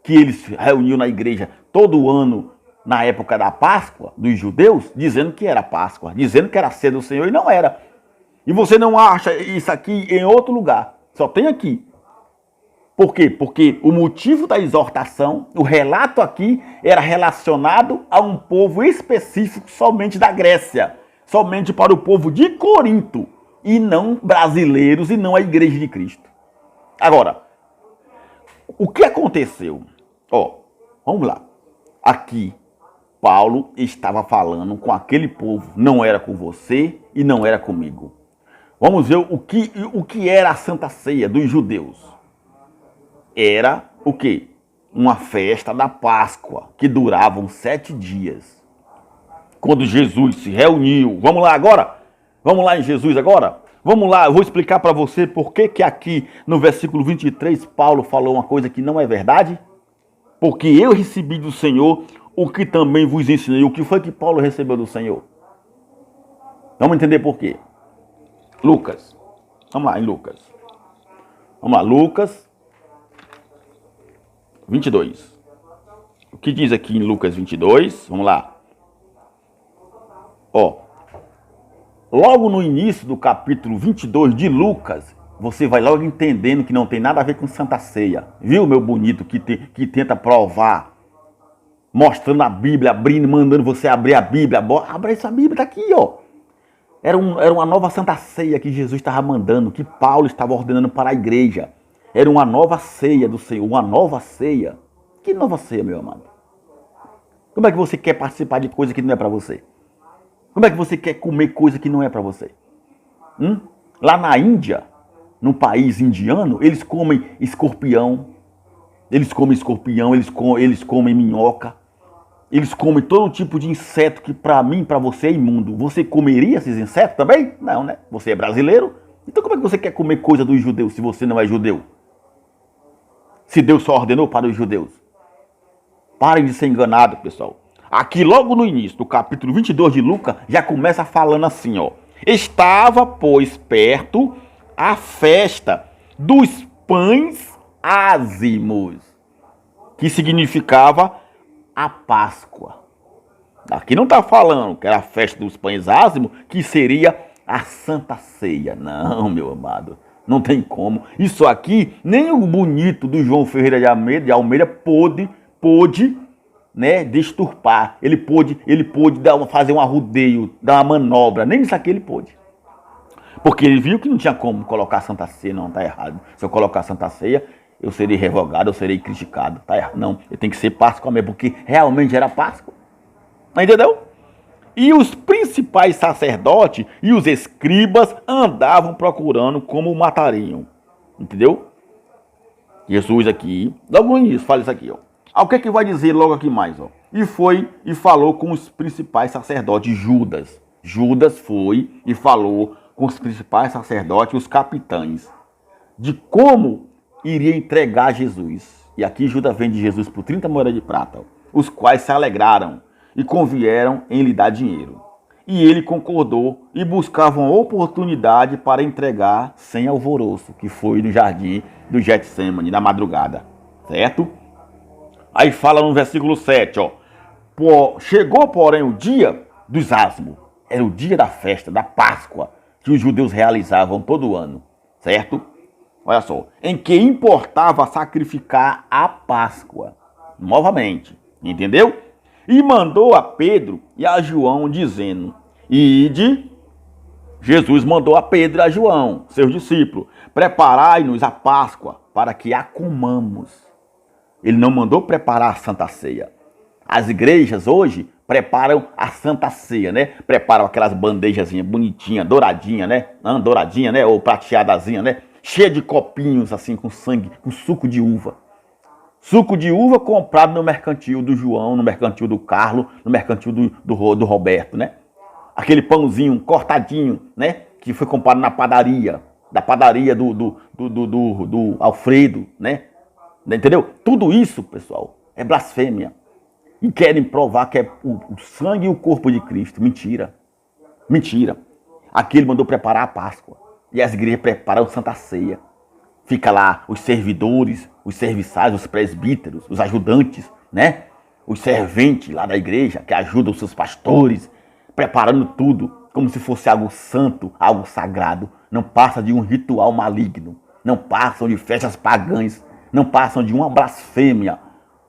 que eles reuniam na igreja todo ano, na época da Páscoa, dos judeus, dizendo que era Páscoa, dizendo que era a ceia do Senhor, e não era. E você não acha isso aqui em outro lugar, só tem aqui. Por quê? Porque o motivo da exortação, o relato aqui, era relacionado a um povo específico somente da Grécia, somente para o povo de Corinto, e não brasileiros, e não a igreja de Cristo. Agora, o que aconteceu? Vamos lá. Aqui, Paulo estava falando com aquele povo, não era com você e não era comigo. Vamos ver o que era a Santa Ceia dos judeus. Era o quê? Uma festa da Páscoa, que durava 7 dias. Quando Jesus se reuniu, vamos lá agora? Vamos lá em Jesus agora? Vamos lá, eu vou explicar para você por que aqui no versículo 23 Paulo falou uma coisa que não é verdade. Porque eu recebi do Senhor o que também vos ensinei. O que foi que Paulo recebeu do Senhor? Vamos entender por quê. Lucas. Vamos lá em Lucas. Vamos lá, Lucas 22. O que diz aqui em Lucas 22? Vamos lá. Logo no início do capítulo 22 de Lucas, você vai logo entendendo que não tem nada a ver com Santa Ceia. Viu, meu bonito, que tenta provar, mostrando a Bíblia, abrindo, mandando você abrir a Bíblia. Abra essa Bíblia, tá aqui, ó. Era uma nova Santa Ceia que Jesus estava mandando, que Paulo estava ordenando para a igreja. Era uma nova ceia do Senhor, uma nova ceia. Que nova ceia, meu amado? Como é que você quer participar de coisa que não é para você? Como é que você quer comer coisa que não é para você? Lá na Índia, no país indiano, eles comem escorpião, eles comem minhoca, eles comem todo tipo de inseto que para mim, para você é imundo. Você comeria esses insetos também? Não, né? Você é brasileiro? Então como é que você quer comer coisa dos judeus se você não é judeu? Se Deus só ordenou para os judeus. Parem de ser enganados, pessoal. Aqui logo no início do capítulo 22 de Lucas, já começa falando assim, ó. Estava, pois, perto a festa dos pães ázimos, que significava a Páscoa. Aqui não está falando que era a festa dos pães ázimos, que seria a Santa Ceia. Não, meu amado, não tem como. Isso aqui, nem o bonito do João Ferreira de Almeida pôde, né, desturpar. Ele pôde fazer um arrudeio, dar uma manobra. Nem isso aqui ele pôde. Porque ele viu que não tinha como colocar a Santa Ceia. Não, tá errado. Se eu colocar a Santa Ceia, eu serei revogado, eu serei criticado. Tá errado. Não, ele tem que ser Páscoa mesmo, porque realmente era Páscoa. Entendeu? E os principais sacerdotes e os escribas andavam procurando como o matariam. Entendeu? Jesus aqui, logo no início, fala isso aqui, ó. O que é que vai dizer logo aqui mais, ó? E foi e falou com os principais sacerdotes, Judas. Judas foi e falou com os principais sacerdotes, os capitães, de como iria entregar Jesus. E aqui Judas vende Jesus por 30 moedas de prata, ó, os quais se alegraram e convieram em lhe dar dinheiro. E ele concordou e buscava uma oportunidade para entregar sem alvoroço, que foi no jardim do Getsemane, na madrugada. Certo? Aí fala no versículo 7, ó. Chegou, porém, o dia dos ázimos. Era o dia da festa, da Páscoa, que os judeus realizavam todo ano. Certo? Olha só. Em que importava sacrificar a Páscoa. Novamente. Entendeu? E mandou a Pedro e a João, dizendo: Ide. Jesus mandou a Pedro e a João, seus discípulos: preparai-nos a Páscoa para que a comamos. Ele não mandou preparar a Santa Ceia. As igrejas hoje preparam a Santa Ceia, né? Preparam aquelas bandejazinhas bonitinhas, douradinha, né? Douradinha, né? Ou prateadazinha, né? Cheia de copinhos assim com sangue, com suco de uva. Suco de uva comprado no mercantil do João, no mercantil do Carlos, no mercantil do Roberto, né? Aquele pãozinho cortadinho, né? Que foi comprado na padaria, da padaria do Alfredo, né? Entendeu? Tudo isso, pessoal, é blasfêmia. E querem provar que é o sangue e o corpo de Cristo. Mentira. Mentira. Aqui ele mandou preparar a Páscoa. E as igrejas preparam a Santa Ceia. Fica lá os servidores, os serviçais, os presbíteros, os ajudantes, né? Os serventes lá da igreja que ajudam os seus pastores, preparando tudo como se fosse algo santo, algo sagrado. Não passa de um ritual maligno. Não passam de festas pagãs. Não passam de uma blasfêmia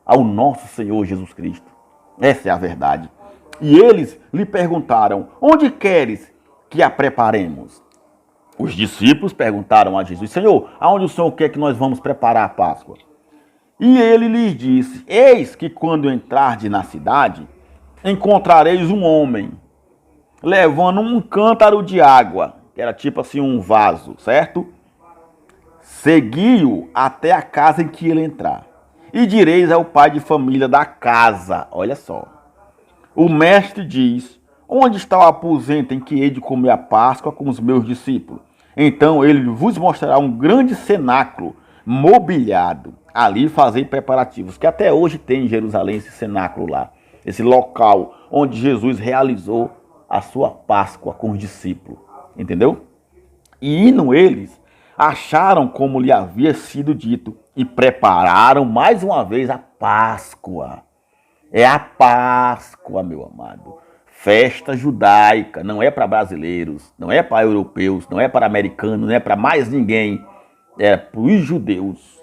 ao nosso Senhor Jesus Cristo. Essa é a verdade. E eles lhe perguntaram: onde queres que a preparemos? Os discípulos perguntaram a Jesus: Senhor, aonde o Senhor quer que nós vamos preparar a Páscoa? E ele lhes disse: eis que quando entrardes na cidade, encontrareis um homem levando um cântaro de água, que era tipo assim um vaso, certo? Segui-o até a casa em que ele entrar. E direis ao pai de família da casa: olha só, o mestre diz: onde está o aposento em que hei de comer a Páscoa com os meus discípulos? Então ele vos mostrará um grande cenáculo mobiliado. Ali fazei preparativos, que até hoje tem em Jerusalém esse cenáculo lá. Esse local onde Jesus realizou a sua Páscoa com os discípulos. Entendeu? E indo eles, acharam como lhe havia sido dito e prepararam mais uma vez a Páscoa. É a Páscoa, meu amado. Festa judaica, não é para brasileiros, não é para europeus, não é para americanos, não é para mais ninguém. É para os judeus.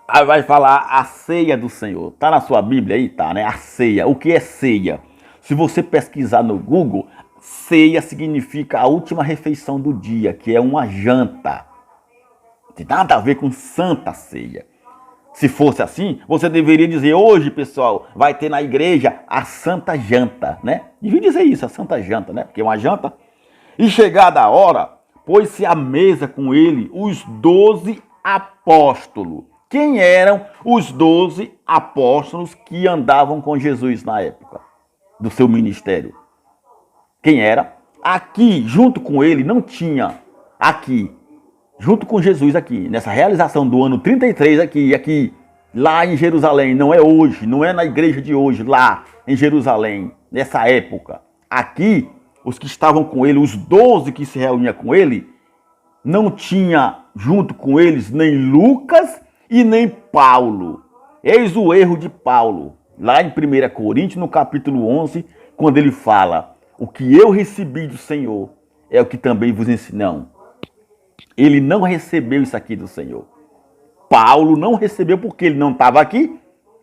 Aí vai falar a ceia do Senhor. Tá na sua Bíblia aí? Tá, né? A ceia. O que é ceia? Se você pesquisar no Google, ceia significa a última refeição do dia, que é uma janta. Não tem nada a ver com Santa Ceia. Se fosse assim, você deveria dizer: hoje, pessoal, vai ter na igreja a Santa Janta, né? Devia dizer isso, a Santa Janta, né? Porque é uma janta. E chegada a hora, pôs-se à mesa com ele os 12 apóstolos. Quem eram os 12 apóstolos que andavam com Jesus na época do seu ministério? Quem era? Aqui, junto com ele, não tinha. Aqui, junto com Jesus aqui, nessa realização do ano 33 aqui, lá em Jerusalém, não é hoje, não é na igreja de hoje, lá em Jerusalém, nessa época. Aqui, os que estavam com ele, os 12 que se reuniam com ele, não tinha junto com eles nem Lucas e nem Paulo. Eis o erro de Paulo, lá em 1 Coríntios, no capítulo 11, quando ele fala: o que eu recebi do Senhor é o que também vos ensino. Ele não recebeu isso aqui do Senhor. Paulo não recebeu porque ele não estava aqui.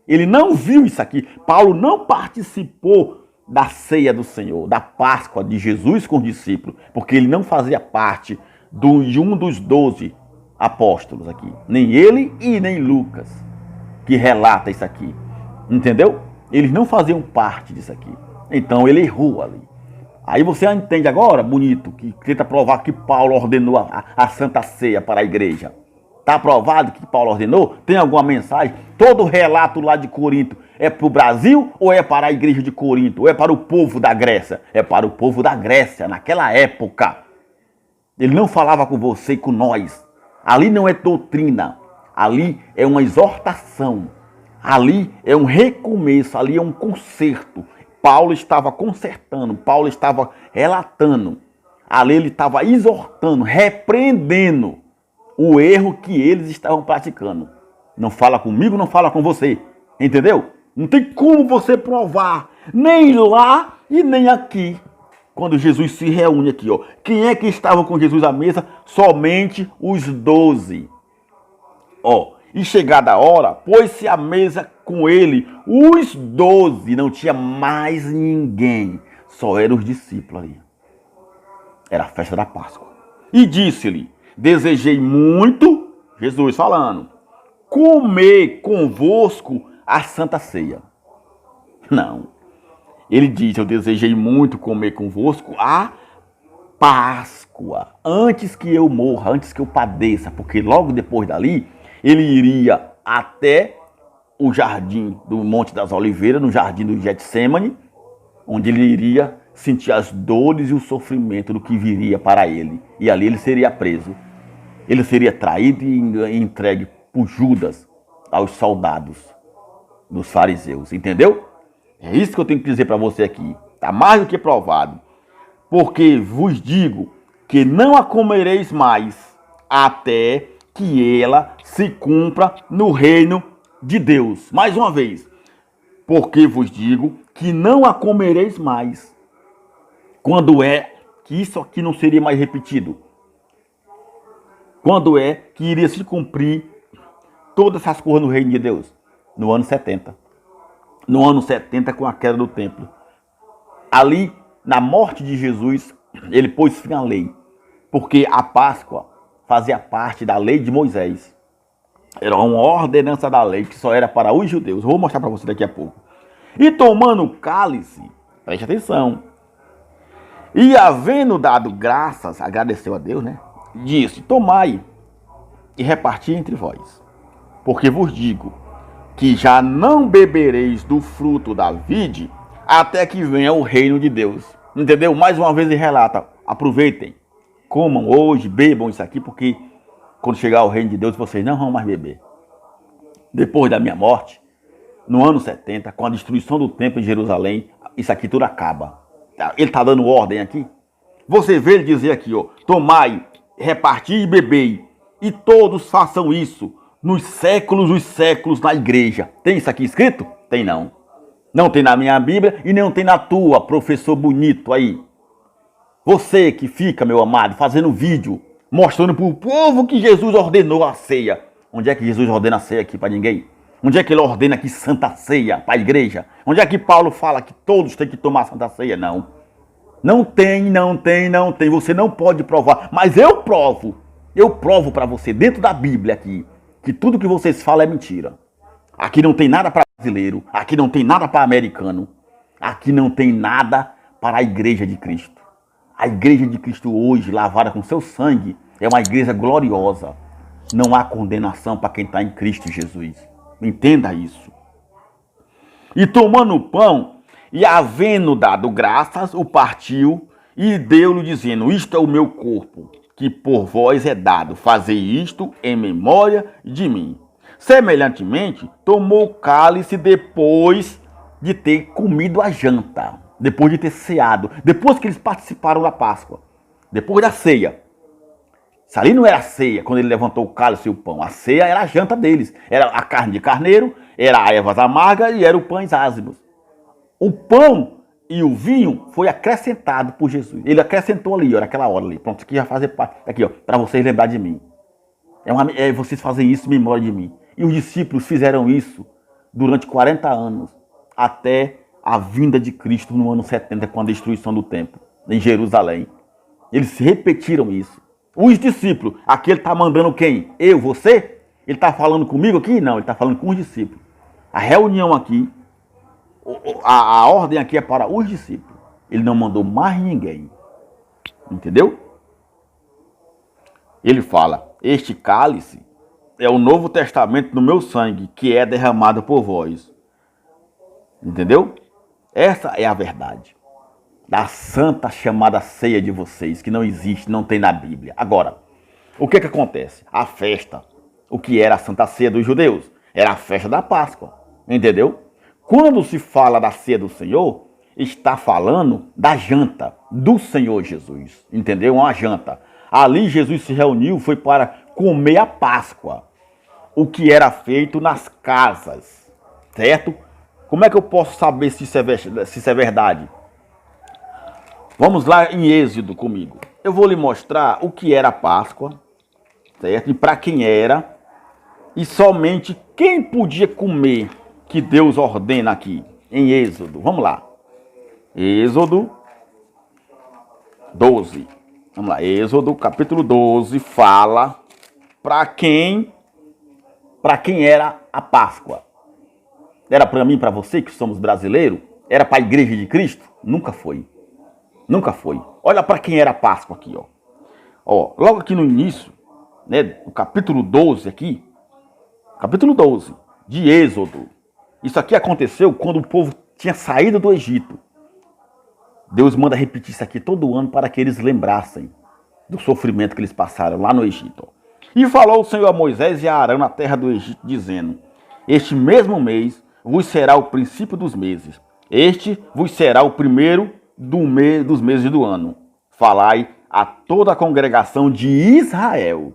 Ele não viu isso aqui. Paulo não participou da ceia do Senhor, da Páscoa de Jesus com os discípulos, porque ele não fazia parte de um dos 12 apóstolos aqui. Nem ele e nem Lucas, que relata isso aqui. Entendeu? Eles não faziam parte disso aqui. Então ele errou ali. Aí você entende agora, bonito, que tenta provar que Paulo ordenou a Santa Ceia para a igreja. Está provado que Paulo ordenou? Tem alguma mensagem? Todo relato lá de Corinto é para o Brasil ou é para a igreja de Corinto? Ou é para o povo da Grécia? É para o povo da Grécia, naquela época. Ele não falava com você e com nós. Ali não é doutrina. Ali é uma exortação. Ali é um recomeço. Ali é um conserto. Paulo estava consertando. Paulo estava relatando. Ali ele estava exortando, repreendendo o erro que eles estavam praticando. Não fala comigo, não fala com você. Entendeu? Não tem como você provar, nem lá e nem aqui. Quando Jesus se reúne aqui, ó. Quem é que estava com Jesus à mesa? Somente os 12. Ó, e chegada a hora, pôs-se à mesa com ele os 12. Não tinha mais ninguém. Só eram os discípulos ali. Era a festa da Páscoa. E disse-lhe: desejei muito, Jesus falando, comer convosco a Santa Ceia. Não. Ele diz: eu desejei muito comer convosco a Páscoa, antes que eu morra, antes que eu padeça, porque logo depois dali, ele iria até o jardim do Monte das Oliveiras, no jardim do Getsêmani, onde ele iria sentir as dores e o sofrimento do que viria para ele. E ali ele seria preso. Ele seria traído e entregue por Judas aos soldados dos fariseus. Entendeu? É isso que eu tenho que dizer para você aqui. Está mais do que provado. Porque vos digo que não a comereis mais até que ela se cumpra no reino de Deus. Mais uma vez. Porque vos digo que não a comereis mais. Quando é que isso aqui não seria mais repetido? Quando é que iria se cumprir todas essas coisas no reino de Deus? No ano 70. No ano 70, com a queda do templo. Ali, na morte de Jesus, ele pôs fim à lei. Porque a Páscoa fazia parte da lei de Moisés. Era uma ordenança da lei que só era para os judeus. Vou mostrar para você daqui a pouco. E tomando o cálice, preste atenção. E havendo dado graças, agradeceu a Deus, né? Disse: tomai e reparti entre vós. Porque vos digo que já não bebereis do fruto da vide até que venha o reino de Deus. Entendeu? Mais uma vez ele relata: aproveitem, comam hoje, bebam isso aqui, porque quando chegar o reino de Deus vocês não vão mais beber. Depois da minha morte, no ano 70, com a destruição do templo em Jerusalém, isso aqui tudo acaba. Ele está dando ordem aqui. Você vê ele dizer aqui, ó: tomai, reparti e bebei, e todos façam isso nos séculos dos séculos na igreja. Tem isso aqui escrito? Tem não. Não tem na minha Bíblia e não tem na tua, professor bonito aí. Você que fica, meu amado, fazendo vídeo, mostrando para o povo que Jesus ordenou a ceia. Onde é que Jesus ordena a ceia aqui para ninguém? Onde é que ele ordena aqui Santa Ceia para a igreja? Onde é que Paulo fala que todos têm que tomar Santa Ceia? Não. Não tem, não tem, não tem. Você não pode provar. Mas eu provo. Eu provo para você, dentro da Bíblia aqui, que tudo que vocês falam é mentira. Aqui não tem nada para brasileiro. Aqui não tem nada para americano. Aqui não tem nada para a igreja de Cristo. A igreja de Cristo hoje, lavada com seu sangue, é uma igreja gloriosa. Não há condenação para quem está em Cristo Jesus. Entenda isso. E tomando o pão, e havendo dado graças, o partiu e deu-lhe, dizendo: isto é o meu corpo, que por vós é dado. Fazei isto em memória de mim. Semelhantemente, tomou o cálice depois de ter comido a janta, depois de ter ceado, depois que eles participaram da Páscoa, depois da ceia. Isso ali não era a ceia, quando ele levantou o cálice e o pão. A ceia era a janta deles. Era a carne de carneiro, era a ervas amargas e era o pães ázimos. O pão e o vinho foi acrescentado por Jesus. Ele acrescentou ali, ó, naquela hora ali. Pronto, isso aqui já fazer parte. Aqui, ó, para vocês lembrarem de mim. Vocês fazem isso em memória de mim. E os discípulos fizeram isso durante 40 anos, até a vinda de Cristo no ano 70, com a destruição do templo, em Jerusalém. Eles repetiram isso. Os discípulos, aqui ele está mandando quem? Eu, você? Ele está falando comigo aqui? Não, ele está falando com os discípulos. A reunião aqui, a ordem aqui é para os discípulos. Ele não mandou mais ninguém. Entendeu? Ele fala, este cálice é o Novo Testamento no meu sangue, que é derramado por vós. Entendeu? Essa é a verdade. Da santa chamada ceia de vocês, que não existe, não tem na Bíblia. Agora, o que acontece? A festa, o que era a Santa Ceia dos judeus? Era a festa da Páscoa. Entendeu? Quando se fala da ceia do Senhor, está falando da janta do Senhor Jesus. Entendeu? Uma janta. Ali Jesus se reuniu, foi para comer a Páscoa. O que era feito nas casas. Certo? Como é que eu posso saber se isso é verdade? Vamos lá em Êxodo comigo. Eu vou lhe mostrar o que era a Páscoa, certo? E para quem era. E somente quem podia comer, que Deus ordena aqui, em Êxodo. Vamos lá. Êxodo 12. Vamos lá. Êxodo capítulo 12 fala para quem era a Páscoa. Era para mim, para você, que somos brasileiros? Era para a igreja de Cristo? Nunca foi. Nunca foi. Olha para quem era a Páscoa aqui, ó. Ó, logo aqui no início, né, o capítulo 12 aqui, capítulo 12 de Êxodo. Isso aqui aconteceu quando o povo tinha saído do Egito. Deus manda repetir isso aqui todo ano para que eles lembrassem do sofrimento que eles passaram lá no Egito. E falou o Senhor a Moisés e a Arão na terra do Egito, dizendo, este mesmo mês vos será o princípio dos meses. Este vos será o primeiro dos meses do ano. Falai a toda a congregação de Israel,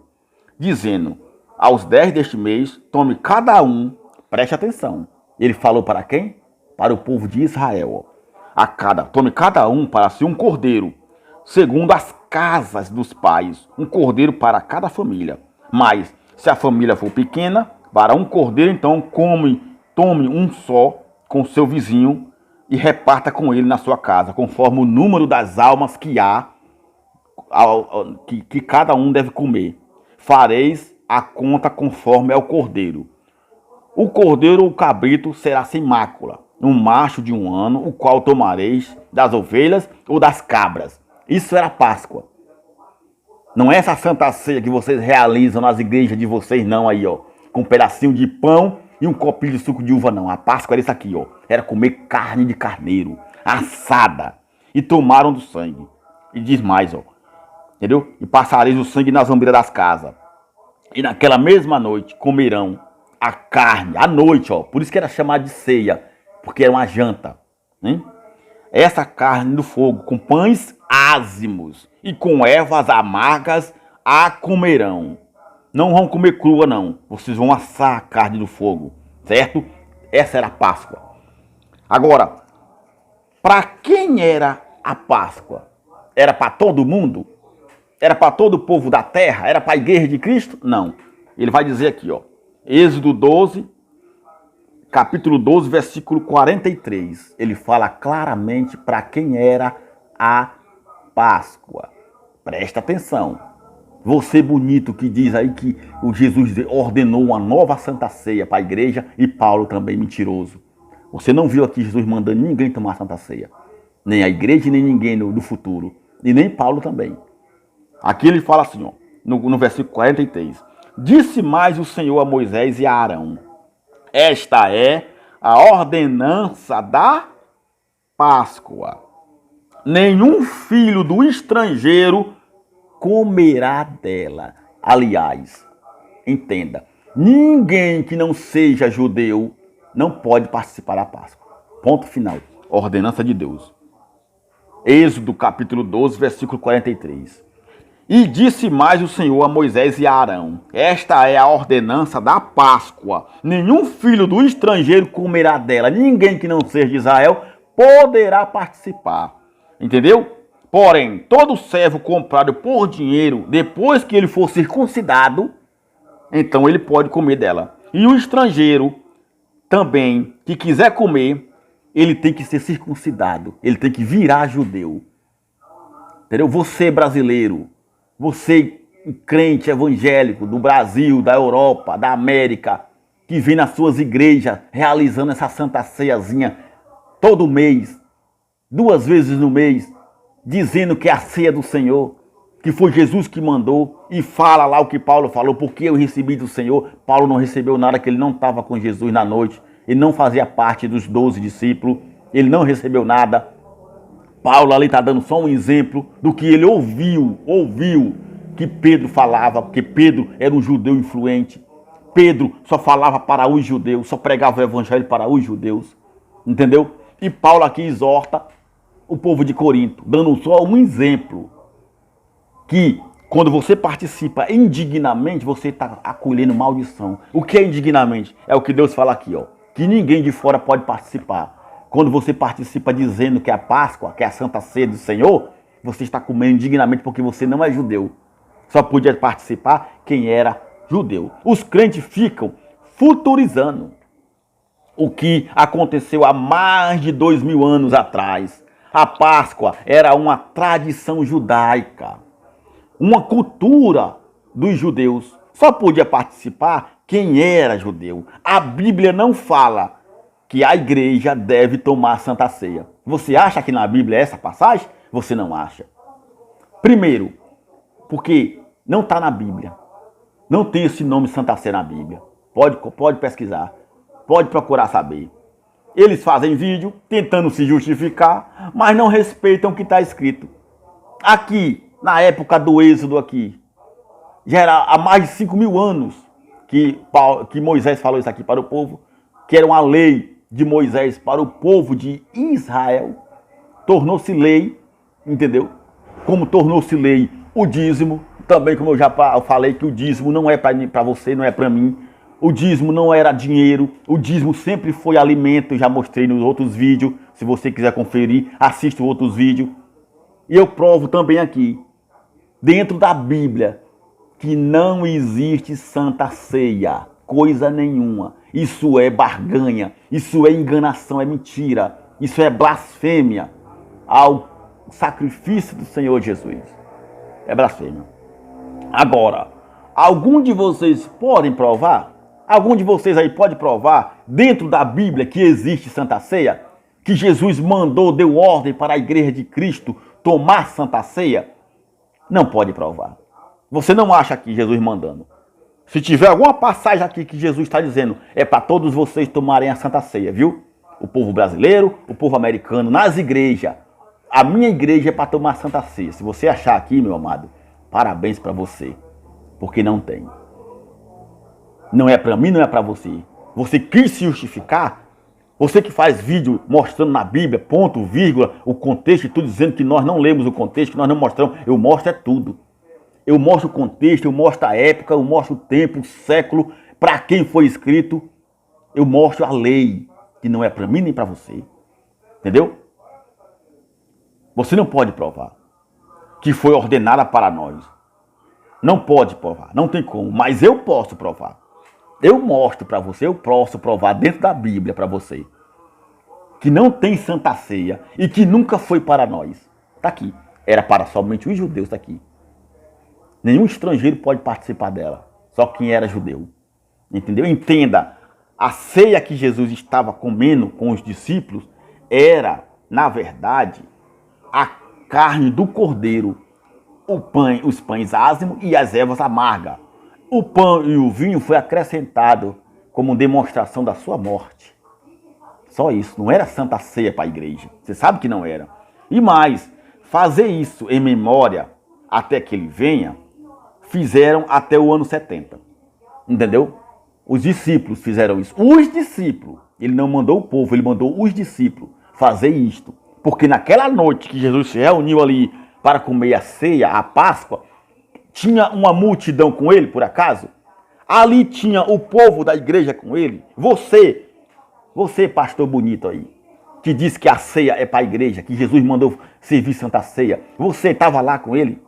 dizendo, aos 10 deste mês, tome cada um, preste atenção. Ele falou para quem? Para o povo de Israel. Tome cada um para si um cordeiro, segundo as casas dos pais, um cordeiro para cada família. Mas, se a família for pequena, para um cordeiro, então tome um só com seu vizinho, e reparta com ele na sua casa, conforme o número das almas que há, que cada um deve comer. Fareis a conta conforme é o cordeiro. O cordeiro ou o cabrito será sem mácula, um macho de 1 ano, o qual tomareis das ovelhas ou das cabras. Isso era Páscoa. Não é essa santa ceia que vocês realizam nas igrejas de vocês, não, aí, ó, com um pedacinho de pão e um copinho de suco de uva, não. A Páscoa era isso aqui, ó. Era comer carne de carneiro, assada. E tomaram do sangue. E diz mais, ó. Entendeu? E passareis o sangue nas ombreiras das casas. E naquela mesma noite comerão a carne. À noite, ó. Por isso que era chamado de ceia. Porque era uma janta. Hein? Essa carne do fogo, com pães ázimos e com ervas amargas, a comerão. Não vão comer crua, não. Vocês vão assar a carne do fogo, certo? Essa era a Páscoa. Agora, para quem era a Páscoa? Era para todo mundo? Era para todo o povo da terra? Era para a igreja de Cristo? Não. Ele vai dizer aqui, ó. Êxodo 12, capítulo 12, versículo 43. Ele fala claramente para quem era a Páscoa. Presta atenção. Você bonito que diz aí que o Jesus ordenou uma nova Santa Ceia para a igreja, e Paulo também mentiroso. Você não viu aqui Jesus mandando ninguém tomar Santa Ceia. Nem a igreja, nem ninguém no futuro. E nem Paulo também. Aqui ele fala assim, ó, no versículo 43. Disse mais o Senhor a Moisés e a Arão. Esta é a ordenança da Páscoa. Nenhum filho do estrangeiro comerá dela. Aliás, entenda, ninguém que não seja judeu não pode participar da Páscoa. Ponto final. Ordenança de Deus. Êxodo capítulo 12, versículo 43. E disse mais o Senhor a Moisés e a Arão: esta é a ordenança da Páscoa. Nenhum filho do estrangeiro comerá dela. Ninguém que não seja de Israel poderá participar. Entendeu? Porém, todo servo comprado por dinheiro, depois que ele for circuncidado, então ele pode comer dela. E o estrangeiro também, que quiser comer, ele tem que ser circuncidado. Ele tem que virar judeu. Entendeu? Você brasileiro, você crente evangélico do Brasil, da Europa, da América, que vem nas suas igrejas realizando essa santa ceiazinha todo mês, 2 vezes no mês, dizendo que é a ceia do Senhor, que foi Jesus que mandou, e fala lá o que Paulo falou, porque eu recebi do Senhor. Paulo não recebeu nada, que ele não estava com Jesus na noite, ele não fazia parte dos 12 discípulos, ele não recebeu nada. Paulo ali está dando só um exemplo do que ele ouviu que Pedro falava, porque Pedro era um judeu influente. Pedro só falava para os judeus, só pregava o evangelho para os judeus, entendeu? E Paulo aqui exorta o povo de Corinto, dando só um exemplo, que quando você participa indignamente, você está acolhendo maldição. O que é indignamente? É o que Deus fala aqui, ó, que ninguém de fora pode participar. Quando você participa dizendo que é a Páscoa, que é a Santa Ceia do Senhor, você está comendo indignamente porque você não é judeu. Só podia participar quem era judeu. Os crentes ficam futurizando o que aconteceu há mais de 2000 anos atrás. A Páscoa era uma tradição judaica, uma cultura dos judeus. Só podia participar quem era judeu. A Bíblia não fala que a igreja deve tomar a Santa Ceia. Você acha que na Bíblia é essa passagem? Você não acha. Primeiro, porque não está na Bíblia. Não tem esse nome Santa Ceia na Bíblia. Pode pesquisar. Pode procurar saber. Eles fazem vídeo tentando se justificar, mas não respeitam o que está escrito. Aqui, na época do Êxodo aqui, já era há mais de 5.000 anos que Moisés falou isso aqui para o povo, que era uma lei de Moisés para o povo de Israel. Tornou-se lei, entendeu? Como tornou-se lei o dízimo, também como eu já falei que o dízimo não é para você, não é para mim. O dízimo não era dinheiro, o dízimo sempre foi alimento, eu já mostrei nos outros vídeos. Se você quiser conferir, assista outros vídeos. E eu provo também aqui, dentro da Bíblia, que não existe Santa Ceia, coisa nenhuma. Isso é barganha, isso é enganação, é mentira, isso é blasfêmia ao sacrifício do Senhor Jesus. É blasfêmia. Agora, algum de vocês podem provar? Algum de vocês aí pode provar, dentro da Bíblia, que existe Santa Ceia? Que Jesus mandou, deu ordem para a igreja de Cristo tomar Santa Ceia? Não pode provar. Você não acha aqui Jesus mandando. Se tiver alguma passagem aqui que Jesus está dizendo, é para todos vocês tomarem a Santa Ceia, viu? O povo brasileiro, o povo americano, nas igrejas. A minha igreja é para tomar Santa Ceia. Se você achar aqui, meu amado, parabéns para você. Porque não tem. Não é para mim, não é para você. Você quis se justificar? Você que faz vídeo mostrando na Bíblia, ponto, vírgula, o contexto e tudo, dizendo que nós não lemos o contexto, que nós não mostramos. Eu mostro é tudo. Eu mostro o contexto, eu mostro a época, eu mostro o tempo, o século, para quem foi escrito. Eu mostro a lei, que não é para mim nem para você. Entendeu? Você não pode provar que foi ordenada para nós. Não pode provar, não tem como, mas eu posso provar. Eu mostro para você, eu posso provar dentro da Bíblia para você que não tem Santa Ceia e que nunca foi para nós. Está aqui. Era para somente os judeus, está aqui. Nenhum estrangeiro pode participar dela, só quem era judeu. Entendeu? Entenda, a ceia que Jesus estava comendo com os discípulos era, na verdade, a carne do cordeiro, os pães ázimos e as ervas amargas. O pão e o vinho foi acrescentado como demonstração da sua morte. Só isso, não era Santa Ceia para a igreja. Você sabe que não era. E mais, fazer isso em memória até que ele venha, fizeram até o ano 70. Entendeu? Os discípulos fizeram isso. Os discípulos. Ele não mandou o povo, ele mandou os discípulos fazer isto. Porque naquela noite que Jesus se reuniu ali para comer a ceia, a Páscoa, tinha uma multidão com ele, por acaso? Ali tinha o povo da igreja com ele. Você, pastor bonito aí, que diz que a ceia é para a igreja, que Jesus mandou servir Santa Ceia. Você estava lá com ele?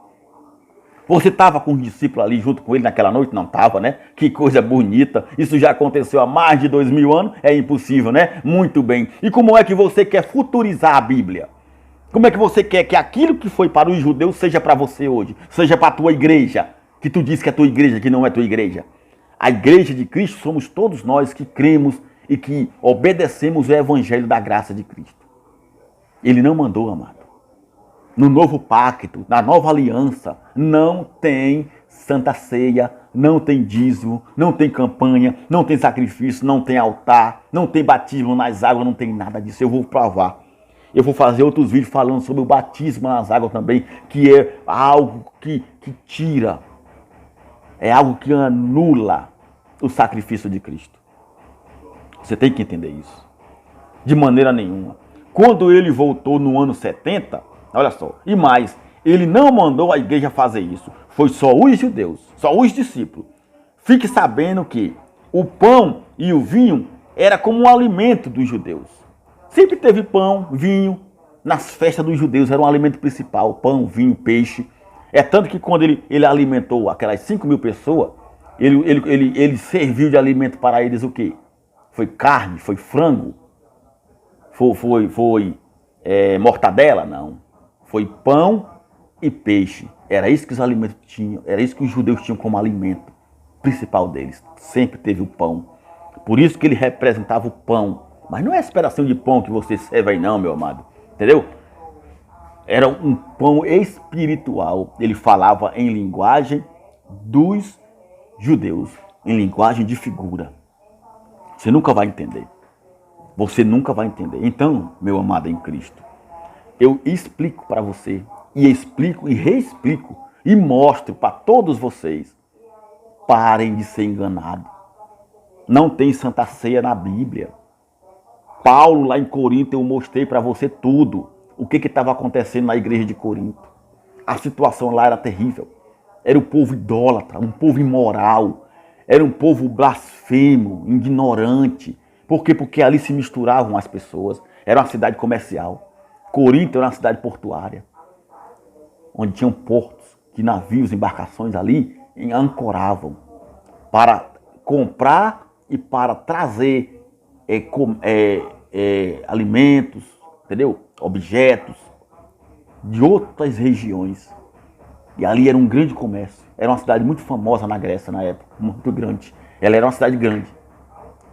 Você estava com os discípulos ali junto com ele naquela noite? Não estava, né? Que coisa bonita. Isso já aconteceu há mais de 2000 anos. É impossível, né? Muito bem. E como é que você quer futurizar a Bíblia? Como é que você quer que aquilo que foi para os judeus seja para você hoje? Seja para a tua igreja? Que tu diz que é tua igreja, que não é tua igreja. A igreja de Cristo somos todos nós que cremos e que obedecemos o evangelho da graça de Cristo. Ele não mandou, amado. No novo pacto, na nova aliança, não tem Santa Ceia, não tem dízimo, não tem campanha, não tem sacrifício, não tem altar, não tem batismo nas águas, não tem nada disso. Eu vou provar. Eu vou fazer outros vídeos falando sobre o batismo nas águas também, que é algo que tira, é algo que anula o sacrifício de Cristo. Você tem que entender isso. De maneira nenhuma. Quando ele voltou no ano 70, olha só, e mais, ele não mandou a igreja fazer isso. Foi só os judeus, só os discípulos. Fique sabendo que o pão e o vinho era como um alimento dos judeus. Sempre teve pão, vinho, nas festas dos judeus era um alimento principal, pão, vinho, peixe. É tanto que quando ele alimentou aquelas 5.000 pessoas, ele serviu de alimento para eles o quê? Foi carne, foi frango, foi mortadela? Não. Foi pão e peixe. Era isso que os alimentos tinham, era isso que os judeus tinham como alimento principal deles. Sempre teve o pão. Por isso que ele representava o pão. Mas não é a esperação de pão que você serve aí não, meu amado. Entendeu? Era um pão espiritual. Ele falava em linguagem dos judeus. Em linguagem de figura. Você nunca vai entender. Você nunca vai entender. Então, meu amado em Cristo, eu explico para você, e explico e reexplico, e mostro para todos vocês. Parem de ser enganados. Não tem Santa Ceia na Bíblia. Paulo, lá em Corinto, eu mostrei para você tudo. O que estava acontecendo na igreja de Corinto. A situação lá era terrível. Era um povo idólatra, um povo imoral. Era um povo blasfemo, ignorante. Por quê? Porque ali se misturavam as pessoas. Era uma cidade comercial. Corinto era uma cidade portuária. Onde tinham portos, que navios, embarcações ali ancoravam. Para comprar e para trazer alimentos, entendeu? Objetos de outras regiões. E ali era um grande comércio. Era uma cidade muito famosa na Grécia na época, muito grande. Ela era uma cidade grande,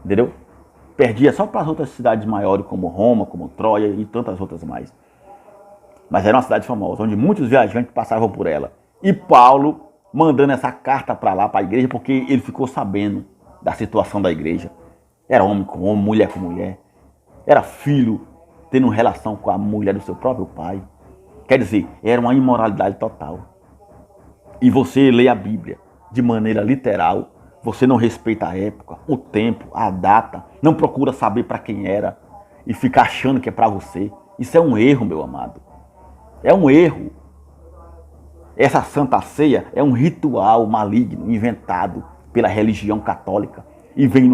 entendeu? Perdia só para as outras cidades maiores, como Roma, como Troia e tantas outras mais. Mas era uma cidade famosa, onde muitos viajantes passavam por ela. E Paulo mandando essa carta para lá, para a igreja, porque ele ficou sabendo da situação da igreja. Era homem com homem, mulher com mulher. Era filho tendo relação com a mulher do seu próprio pai. Quer dizer, era uma imoralidade total. E você lê a Bíblia de maneira literal. Você não respeita a época, o tempo, a data. Não procura saber para quem era. E fica achando que é para você. Isso é um erro, meu amado. É um erro. Essa Santa Ceia é um ritual maligno, inventado pela religião católica. E vem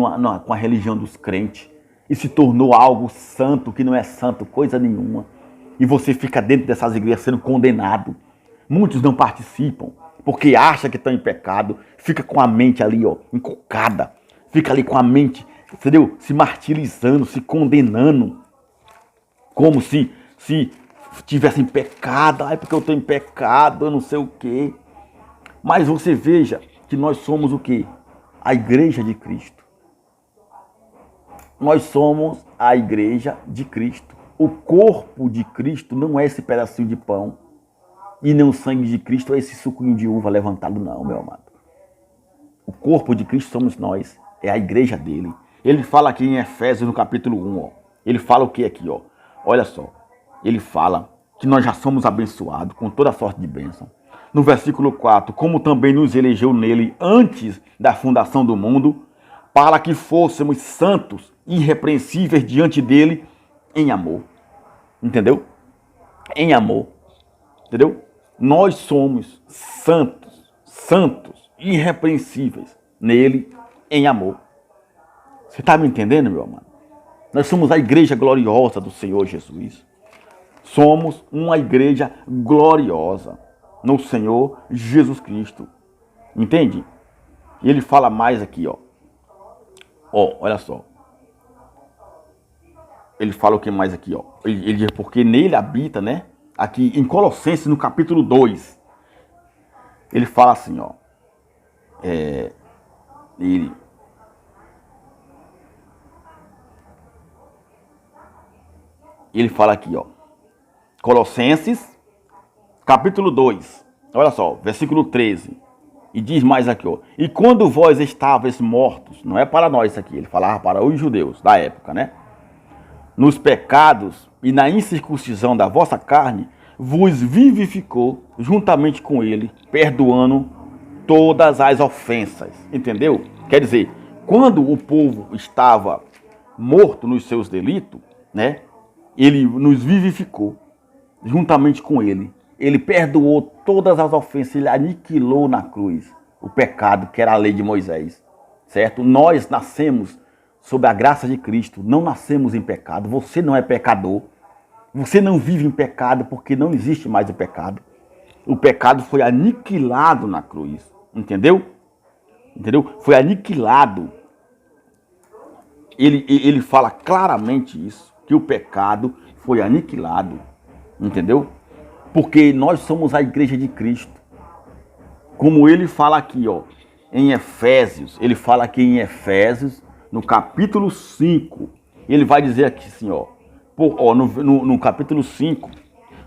com a religião dos crentes. E se tornou algo santo, que não é santo, coisa nenhuma. E você fica dentro dessas igrejas sendo condenado. Muitos não participam, porque acham que estão em pecado. Fica com a mente ali, ó, encucada. Fica ali com a mente, entendeu? Se martirizando, se condenando. Como se tivesse em pecado. Ai, porque eu estou em pecado, eu não sei o quê. Mas você veja que nós somos o quê? A igreja de Cristo. Nós somos a igreja de Cristo. O corpo de Cristo não é esse pedacinho de pão. E nem o sangue de Cristo é esse suquinho de uva levantado, não, meu amado. O corpo de Cristo somos nós. É a igreja dele. Ele fala aqui em Efésios, no capítulo 1, ó. Ele fala o que aqui, ó? Olha só. Ele fala que nós já somos abençoados com toda sorte de bênção. No versículo 4, como também nos elegeu nele antes da fundação do mundo, para que fôssemos santos, irrepreensíveis diante dele, em amor. Entendeu? Em amor. Entendeu? Nós somos santos, santos, irrepreensíveis, nele, em amor. Você está me entendendo, meu amado? Nós somos a igreja gloriosa do Senhor Jesus. Somos uma igreja gloriosa no Senhor Jesus Cristo. Entende? E ele fala mais aqui, ó. Ó, olha só. Ele fala o que mais aqui, ó. Ele diz, porque nele habita, né? Aqui em Colossenses, no capítulo 2. Ele fala assim, ó. Ele fala aqui, ó. Colossenses, capítulo 2. Olha só, versículo 13. E diz mais aqui, ó. E quando vós estáveis mortos, não é para nós isso aqui, ele falava para os judeus da época, né? Nos pecados e na incircuncisão da vossa carne, vos vivificou juntamente com ele, perdoando todas as ofensas. Entendeu? Quer dizer, quando o povo estava morto nos seus delitos, né? Ele nos vivificou juntamente com ele. Ele perdoou todas as ofensas, ele aniquilou na cruz o pecado, que era a lei de Moisés, certo? Nós nascemos sob a graça de Cristo, não nascemos em pecado. Você não é pecador, você não vive em pecado porque não existe mais o pecado. O pecado foi aniquilado na cruz, entendeu? Entendeu? Foi aniquilado. Ele fala claramente isso, que o pecado foi aniquilado, entendeu? Porque nós somos a igreja de Cristo. Como ele fala aqui, ó, em Efésios, ele fala aqui em Efésios, no capítulo 5, ele vai dizer aqui assim, ó, no capítulo 5,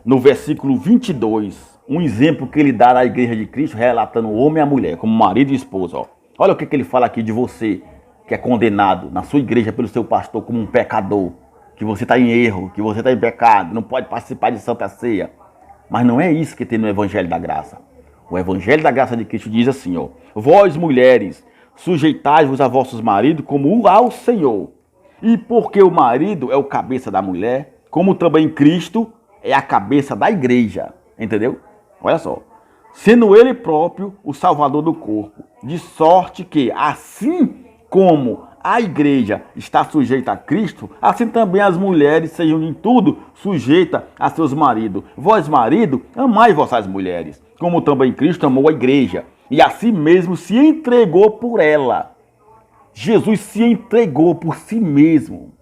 no versículo 22, um exemplo que ele dá à igreja de Cristo, relatando o homem e a mulher, como marido e esposa, ó. Olha o que ele fala aqui de você, que é condenado na sua igreja pelo seu pastor como um pecador, que você está em erro, que você está em pecado, não pode participar de Santa Ceia. Mas não é isso que tem no Evangelho da Graça. O Evangelho da Graça de Cristo diz assim, ó. Vós, mulheres, sujeitai-vos a vossos maridos como ao Senhor. E porque o marido é o cabeça da mulher, como também Cristo é a cabeça da igreja. Entendeu? Olha só. Sendo ele próprio o salvador do corpo. De sorte que, assim como a igreja está sujeita a Cristo, assim também as mulheres sejam em tudo sujeitas a seus maridos. Vós, marido, amai vossas mulheres, como também Cristo amou a igreja, e a si mesmo se entregou por ela. Jesus se entregou por si mesmo.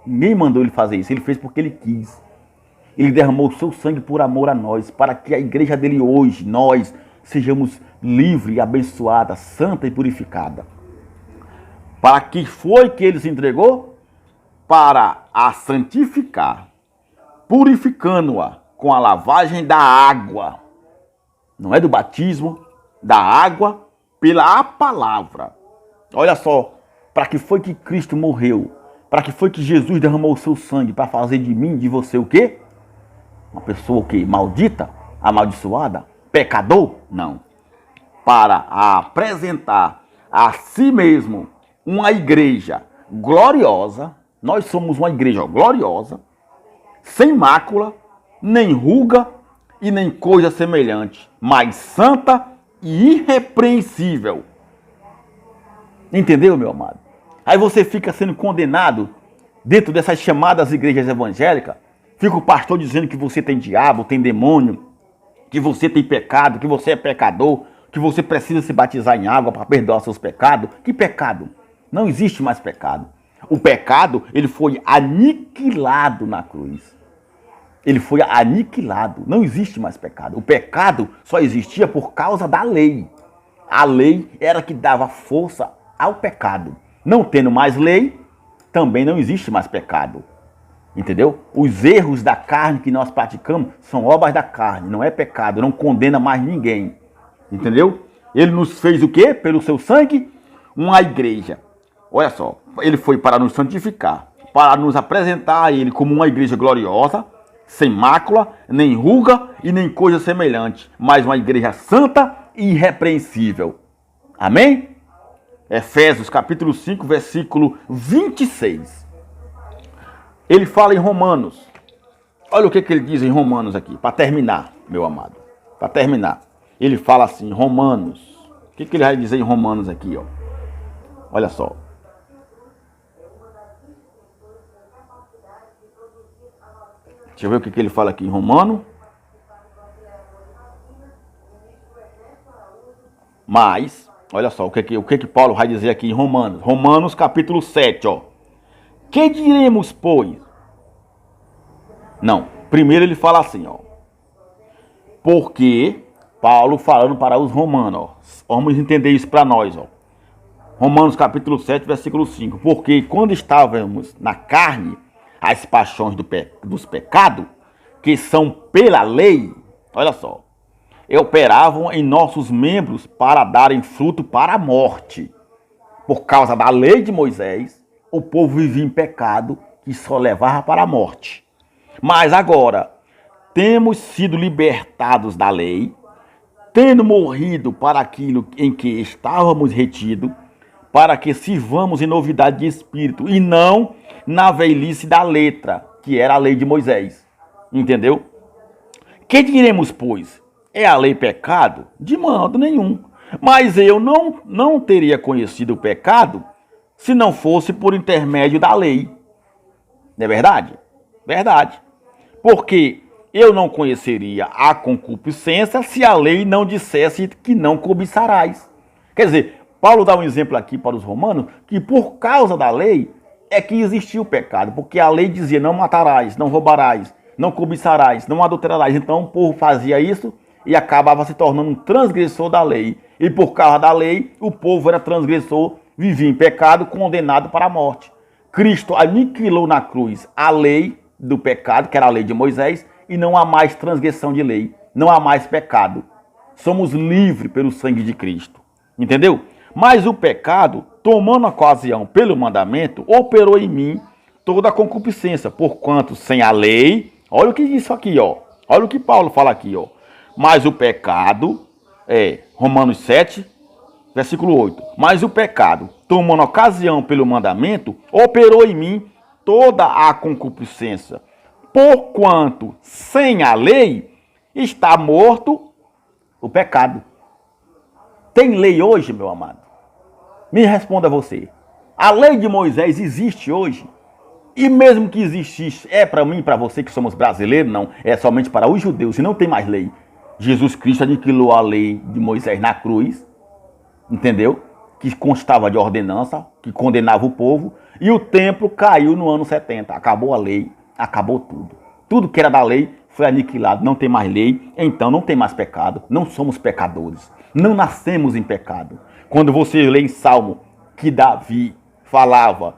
Ninguém mandou ele fazer isso, ele fez porque ele quis. Ele derramou o seu sangue por amor a nós, para que a igreja dele hoje, nós, sejamos livres, abençoada, santa e purificada. Para que foi que ele se entregou? Para a santificar, purificando-a com a lavagem da água. Não é do batismo, da água pela palavra. Olha só, para que foi que Cristo morreu? Para que foi que Jesus derramou o seu sangue? Para fazer de mim, de você o quê? Uma pessoa o quê? Maldita? Amaldiçoada? Pecador? Não. Para apresentar a si mesmo uma igreja gloriosa. Nós somos uma igreja gloriosa, sem mácula, nem ruga e nem coisa semelhante, mas santa e irrepreensível. Entendeu, meu amado? Aí você fica sendo condenado dentro dessas chamadas igrejas evangélicas. Fica o pastor dizendo que você tem diabo, tem demônio, que você tem pecado, que você é pecador, que você precisa se batizar em água para perdoar seus pecados. Que pecado? Não existe mais pecado. O pecado, ele foi aniquilado na cruz. Ele foi aniquilado. Não existe mais pecado. O pecado só existia por causa da lei. A lei era que dava força ao pecado. Não tendo mais lei, também não existe mais pecado. Entendeu? Os erros da carne que nós praticamos são obras da carne. Não é pecado. Não condena mais ninguém. Entendeu? Ele nos fez o quê? Pelo seu sangue, uma igreja. Olha só, ele foi para nos santificar, para nos apresentar a ele como uma igreja gloriosa, sem mácula, nem ruga e nem coisa semelhante, mas uma igreja santa e irrepreensível. Amém? Efésios capítulo 5, versículo 26. Ele fala em Romanos. Olha o que ele diz em Romanos aqui, para terminar, meu amado. Para terminar. ele fala assim, Romanos. O que ele vai dizer em Romanos aqui, ó? Olha só. Deixa eu ver o que ele fala aqui em Romanos. Mas, olha só, o que Paulo vai dizer aqui em Romanos. Romanos capítulo 7, ó. Que diremos, pois? Não, primeiro ele fala assim, ó. Porque, Paulo falando para os romanos, ó. Vamos entender isso para nós, ó. Romanos capítulo 7, versículo 5. Porque quando estávamos na carne, as paixões dos pecados, que são pela lei, olha só, operavam em nossos membros para darem fruto para a morte. Por causa da lei de Moisés, o povo vivia em pecado que só levava para a morte. Mas agora, temos sido libertados da lei, tendo morrido para aquilo em que estávamos retidos, para que sirvamos em novidade de espírito, e não na velhice da letra, que era a lei de Moisés. Entendeu? Que diremos, pois? É a lei pecado? De modo nenhum. Mas eu não teria conhecido o pecado se não fosse por intermédio da lei. Não é verdade? Verdade. Porque eu não conheceria a concupiscência se a lei não dissesse que não cobiçarás. Quer dizer, Paulo dá um exemplo aqui para os romanos que por causa da lei é que existia o pecado. Porque a lei dizia não matarás, não roubarás, não cobiçarás, não adulterarás. Então o povo fazia isso e acabava se tornando um transgressor da lei. E por causa da lei, o povo era transgressor, vivia em pecado, condenado para a morte. Cristo aniquilou na cruz a lei do pecado, que era a lei de Moisés, e não há mais transgressão de lei, não há mais pecado. Somos livres pelo sangue de Cristo. Entendeu? Mas o pecado, tomando ocasião pelo mandamento, operou em mim toda a concupiscência, porquanto sem a lei, olha o que diz isso aqui, ó. Olha o que Paulo fala aqui, ó. Mas o pecado, Romanos 7, versículo 8. Mas o pecado, tomando ocasião pelo mandamento, operou em mim toda a concupiscência. Porquanto sem a lei está morto o pecado. Tem lei hoje, meu amado? Me responda você. A lei de Moisés existe hoje? E mesmo que existisse, é para mim e para você que somos brasileiros? Não, é somente para os judeus e não tem mais lei. Jesus Cristo aniquilou a lei de Moisés na cruz, entendeu? Que constava de ordenança, que condenava o povo, e o templo caiu no ano 70. Acabou a lei, acabou tudo. Tudo que era da lei foi aniquilado, não tem mais lei, então não tem mais pecado, não somos pecadores, não nascemos em pecado. Quando você lê em Salmo que Davi falava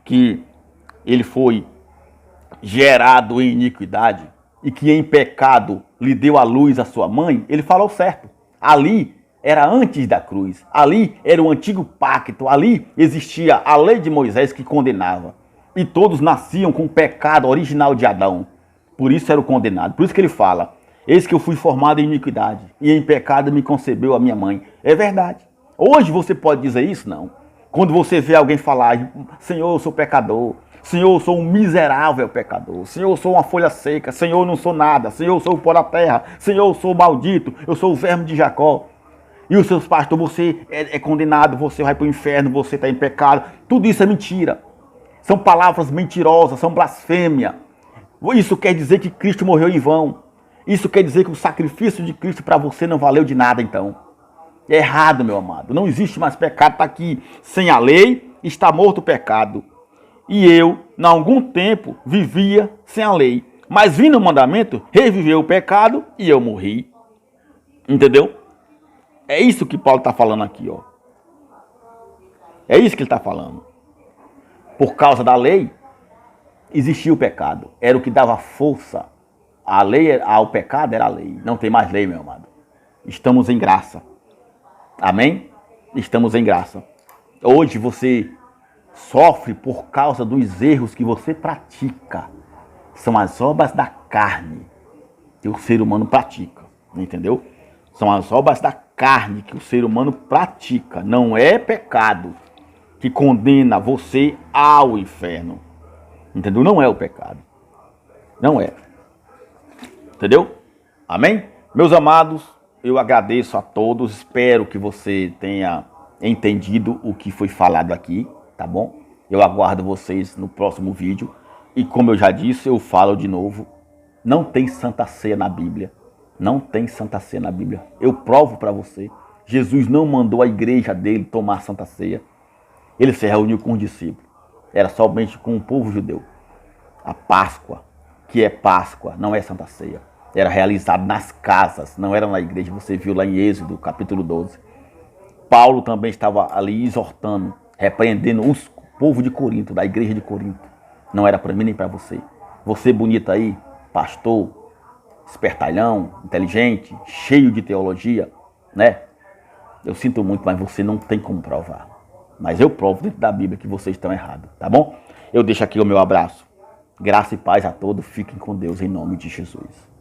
que ele foi gerado em iniquidade e que em pecado lhe deu à luz a sua mãe, ele falou certo. Ali era antes da cruz, ali era o antigo pacto, ali existia a lei de Moisés que condenava. E todos nasciam com o pecado original de Adão. Por isso era o condenado. Por isso que ele fala, eis que eu fui formado em iniquidade, e em pecado me concebeu a minha mãe. É verdade. Hoje você pode dizer isso? Não. Quando você vê alguém falar, Senhor, eu sou pecador, Senhor, eu sou um miserável pecador, Senhor, eu sou uma folha seca, Senhor, eu não sou nada, Senhor, eu sou o pó da terra, Senhor, eu sou maldito, eu sou o verme de Jacó. E os seus pastores, você é condenado, você vai para o inferno, você está em pecado. Tudo isso é mentira. São palavras mentirosas, são blasfêmia. Isso quer dizer que Cristo morreu em vão. Isso quer dizer que o sacrifício de Cristo para você não valeu de nada, então. É errado, meu amado. Não existe mais pecado, está aqui. Sem a lei, está morto o pecado. E eu, em algum tempo, vivia sem a lei. Mas vindo o mandamento, reviveu o pecado e eu morri. Entendeu? É isso que Paulo está falando aqui, ó. É isso que ele está falando. Por causa da lei, existia o pecado. Era o que dava força. A lei ao pecado era a lei. Não tem mais lei, meu amado. Estamos em graça. Amém? Estamos em graça. Hoje você sofre por causa dos erros que você pratica. São as obras da carne que o ser humano pratica. Entendeu? São as obras da carne que o ser humano pratica. Não é pecado que condena você ao inferno. Entendeu? Não é o pecado. Não é. Entendeu? Amém? Meus amados, eu agradeço a todos, espero que você tenha entendido o que foi falado aqui, tá bom? Eu aguardo vocês no próximo vídeo. E como eu já disse, eu falo de novo, não tem Santa Ceia na Bíblia. Não tem Santa Ceia na Bíblia. Eu provo para você. Jesus não mandou a igreja dele tomar Santa Ceia. Ele se reuniu com os discípulos. Era somente com o povo judeu. A Páscoa, que é Páscoa, não é Santa Ceia. Era realizado nas casas, não era na igreja. Você viu lá em Êxodo, capítulo 12. Paulo também estava ali exortando, repreendendo o povo de Corinto, da igreja de Corinto. Não era para mim nem para você. Você bonita aí, pastor, espertalhão, inteligente, cheio de teologia, né? Eu sinto muito, mas você não tem como provar. Mas eu provo dentro da Bíblia que vocês estão errados, tá bom? Eu deixo aqui o meu abraço. Graça e paz a todos. Fiquem com Deus em nome de Jesus.